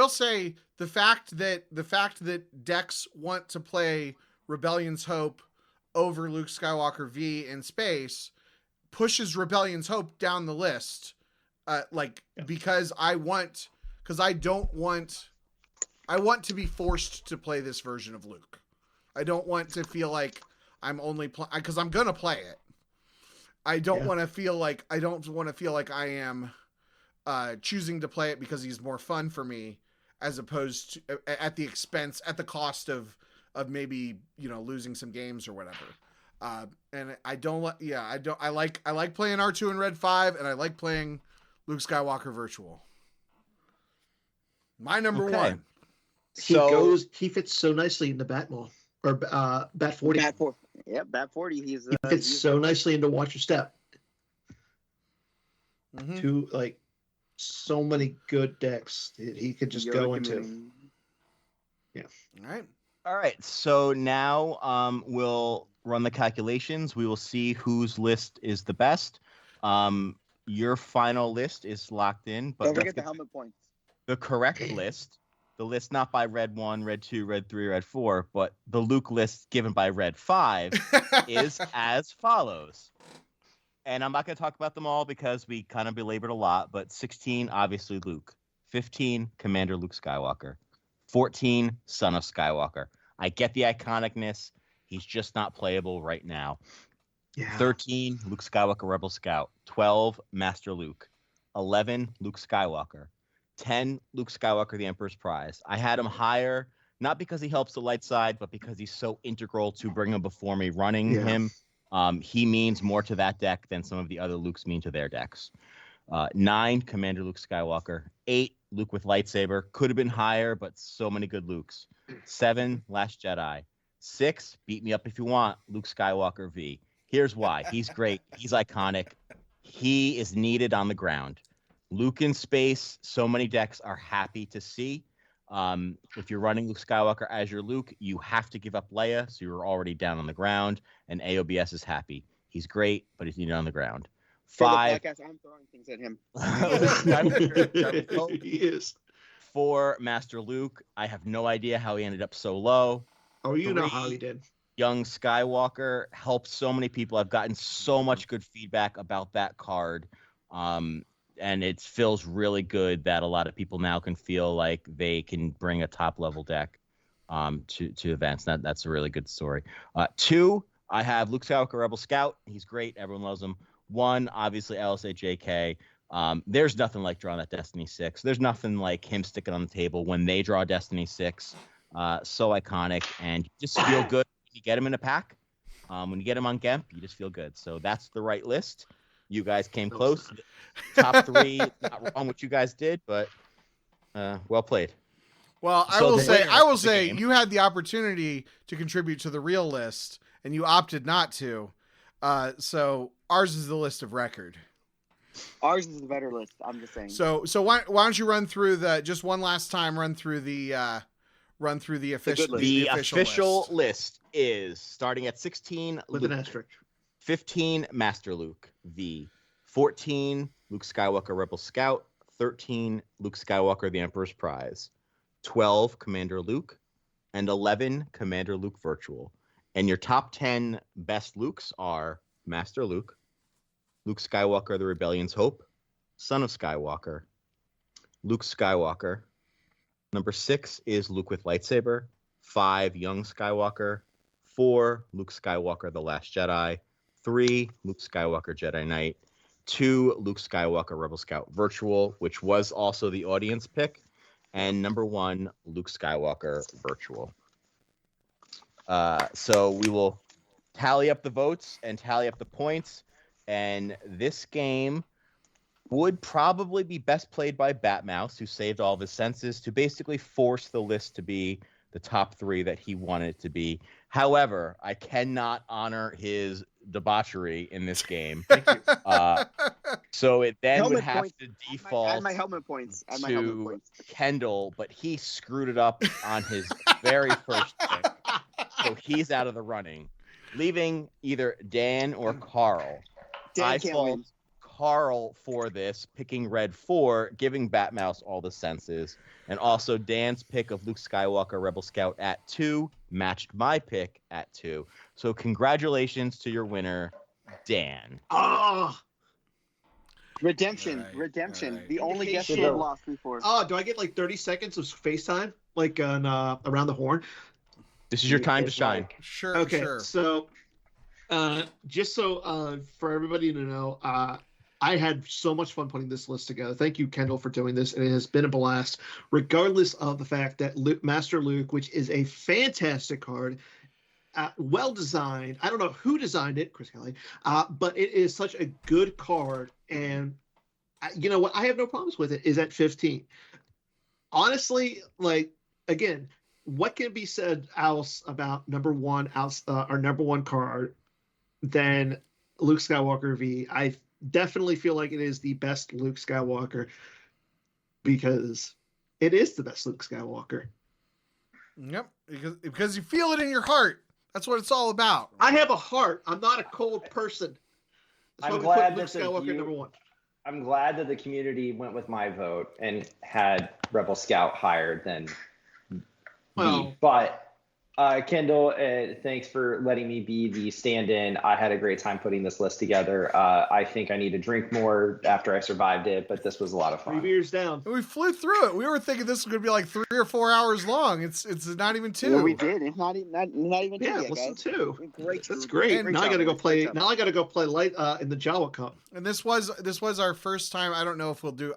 say the fact that decks want to play Rebellion's Hope over Luke Skywalker V in space pushes Rebellion's Hope down the list. Because I want to be forced to play this version of Luke. I don't want to feel like I'm only playing, because I'm going to play it. I don't want to feel like I am choosing to play it because he's more fun for me, as opposed to at the cost of maybe, losing some games or whatever. And I like playing R2 in Red 5, and I like playing Luke Skywalker Virtual. My number one. He fits so nicely into Batmall or Bat 40. Bat 40. He fits so nicely into Watch Your Step. Mm-hmm. So many good decks that he could just go into. Yeah. All right. So now we'll run the calculations. We will see whose list is the best. Your final list is locked in, but don't forget the helmet points. The correct list. The list not by Red 1, Red 2, Red 3, Red 4, but the Luke list given by Red 5 is as follows. And I'm not going to talk about them all because we kind of belabored a lot, but 16, obviously Luke. 15, Commander Luke Skywalker. 14, Son of Skywalker. I get the iconicness. He's just not playable right now. Yeah. 13, Luke Skywalker Rebel Scout. 12, Master Luke. 11, Luke Skywalker. 10, Luke Skywalker, the Emperor's Prize. I had him higher, not because he helps the light side, but because he's so integral to bring him before me running him. He means more to that deck than some of the other Lukes mean to their decks. 9, Commander Luke Skywalker. 8, Luke with lightsaber. Could have been higher, but so many good Lukes. 7, Last Jedi. 6, beat me up if you want, Luke Skywalker V. Here's why. He's great. He's iconic. He is needed on the ground. Luke in space, so many decks are happy to see. If you're running Luke Skywalker as your Luke, you have to give up Leia, so you're already down on the ground, and AOBS is happy. He's great, but he's needed on the ground. 5. For the podcast, I'm throwing things at him. He is. 4, Master Luke. I have no idea how he ended up so low. Oh, 3, know how he did. Young Skywalker helped so many people. I've gotten so much good feedback about that card. And it feels really good that a lot of people now can feel like they can bring a top-level deck to events. That's a really good story. 2, I have Luke Skywalker Rebel Scout. He's great. Everyone loves him. 1, obviously, LSA JK. There's nothing like drawing that Destiny 6. There's nothing like him sticking on the table when they draw Destiny 6. So iconic, and you just feel good when you get him in a pack. When you get him on Gemp, you just feel good. So that's the right list. You guys came close. Top 3, not wrong what you guys did, but well played. Well, I will say you had the opportunity to contribute to the real list, and you opted not to. So ours is the list of record. Ours is the better list. I'm just saying. So why don't you run through the run through the good official list. The official official list. list is starting at 16, with Luke, an asterisk. 15, Master Luke V, 14, Luke Skywalker Rebel Scout, 13, Luke Skywalker The Emperor's Prize, 12, Commander Luke, and 11, Commander Luke Virtual. And your top 10 best Lukes are Master Luke, Luke Skywalker The Rebellion's Hope, Son of Skywalker, Luke Skywalker. Number 6 is Luke with Lightsaber, 5, Young Skywalker, 4, Luke Skywalker The Last Jedi, 3, Luke Skywalker Jedi Knight, 2, Luke Skywalker Rebel Scout Virtual, which was also the audience pick, and number 1, Luke Skywalker Virtual. So we will tally up the votes and tally up the points, and this game would probably be best played by Batmouse, who saved all of his senses to basically force the list to be the top 3 that he wanted it to be. However, I cannot honor his debauchery in this game. Thank you. So it then Helmet would have points. to Add default my helmet points. Add my helmet to points. Kendall, but he screwed it up on his very first pick. So he's out of the running, leaving either Dan or Karl. Dan I can't fault win. Karl for this, picking Red 4, giving Batmouse all the senses, and also Dan's pick of Luke Skywalker Rebel Scout at 2 matched my pick at 2. So congratulations to your winner, Dan. Oh, Redemption. All right, Redemption. all right. The only guest Indication. who had lost before. do I get like 30 seconds of FaceTime, like on Around the Horn? This is your time to It's shine. Mike. Sure, Okay, sure. so just so for everybody to know, I had so much fun putting this list together. Thank you, Kendall, for doing this, and it has been a blast. Regardless of the fact that Master Luke, which is a fantastic card, well designed. I don't know who designed it, Chris Kelly, but it is such a good card, and you know what? I have no problems with it. Is at 15. Honestly, like again. What can be said else about our number one card than Luke Skywalker V? I definitely feel like it is the best Luke Skywalker because it is the best Luke Skywalker. Yep, because you feel it in your heart. That's what it's all about. I have a heart. I'm not a cold person. That's I'm why we glad put Luke that the Skywalker view- number 1. I'm glad that the community went with my vote and had Rebel Scout higher than Well, me. But Kendall, thanks for letting me be the stand-in. I had a great time putting this list together. I think I need to drink more after I survived it, but this was a lot of 3 fun. beers down. We flew through it. We were thinking this was going to be like 3 or 4 hours long. It's not even 2. Well, we did. It's not even two Yeah, yet, listen guys. too. Great. That's great. And Now I got to go job, play. great job. Now I got to go play light in the Jawa Cup. And this was our first time. I don't know if we'll do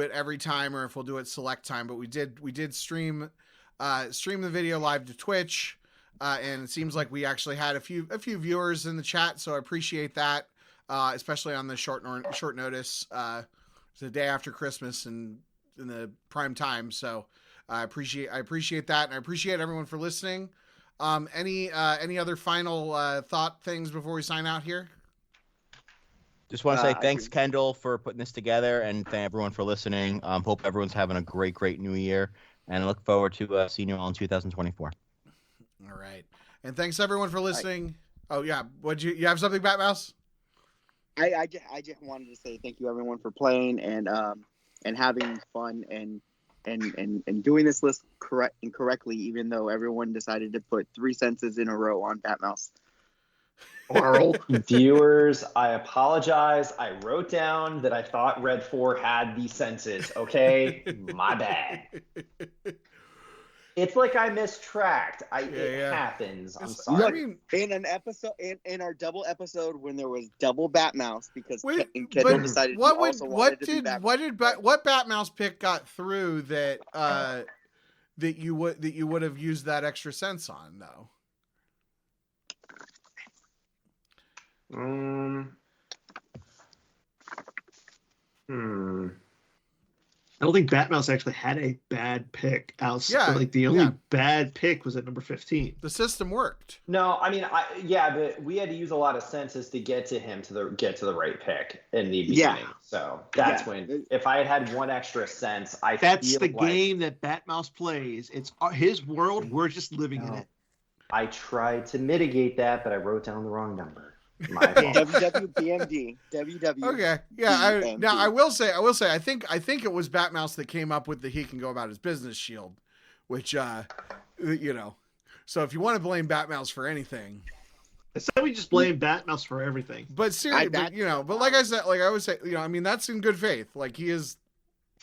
it every time or if we'll do it select time, but we did stream the video live to Twitch, and it seems like we actually had a few viewers in the chat, so I appreciate that, especially on the short notice. It's the day after Christmas and in the prime time, so I appreciate that, and I appreciate everyone for listening. Any other final thought things before we sign out here? Just want to say I thanks, agree. Kendall, for putting this together, and thank everyone for listening. Hope everyone's having a great new year, and I look forward to seeing you all in 2024. All right, and thanks everyone for listening. Oh yeah, you have something, Batmouse? I just wanted to say thank you everyone for playing and having fun and doing this list correctly, even though everyone decided to put 3 senses in a row on Batmouse. Carl. Viewers, I apologize. I wrote down that I thought Red 4 had these senses. Okay, my bad. It's like I mistracked. It happens. I'm sorry. I mean, In an episode, in our double episode when there was double Batmouse because Kendall but decided what he would also what wanted to be did Batmouse. what Batmouse pick got through that that you would have used that extra sense on though? I don't think Batmouse actually had a bad pick. Yeah, Like the only yeah. bad pick was at number 15. The system worked. No, I mean, but we had to use a lot of senses to get to him get to the right pick in the beginning. Yeah. So that's when, if I had one extra sense, That's feel the like game that Batmouse plays. It's his world. We're just living in it. I tried to mitigate that, but I wrote down the wrong number. My fault. WWBMD. WW. Okay. Yeah. Now I will say, I think it was Batmouse that came up with the he can go about his business shield, which, you know, so if you want to blame Batmouse for anything, I said we just blame Batmouse for everything. but seriously, but like I said, like I always say, you know, I mean, that's in good faith. Like he is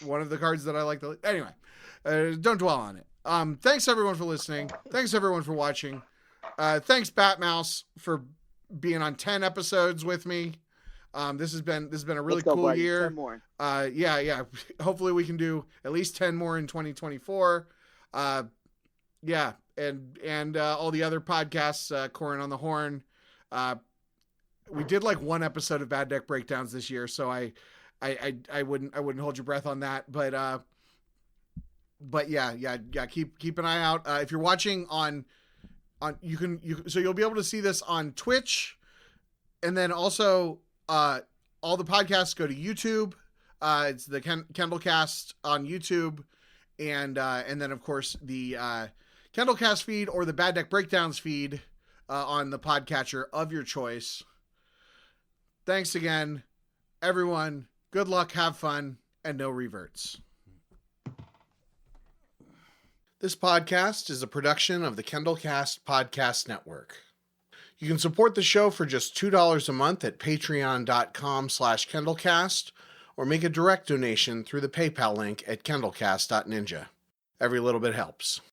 one of the cards that I like to, anyway, don't dwell on it. Thanks everyone for listening. Thanks everyone for watching. Thanks Batmouse for being on 10 episodes with me. This has been a really cool year. 10 more. Yeah. Hopefully we can do at least 10 more in 2024. Yeah. And all the other podcasts, Corran on the Horn. We did like one episode of Bad Deck Breakdowns this year. So I wouldn't hold your breath on that, but yeah. Keep an eye out. If you're watching on so you'll be able to see this on Twitch, and then also all the podcasts go to YouTube. It's the Kendallcast on YouTube, and then of course the Kendallcast feed or the Bad Deck Breakdowns feed on the podcatcher of your choice. Thanks again, everyone. Good luck, have fun, and no reverts. This podcast is a production of the Kendallcast Podcast Network. You can support the show for just $2 a month at patreon.com/KendallCast or make a direct donation through the PayPal link at kendallcast.ninja. Every little bit helps.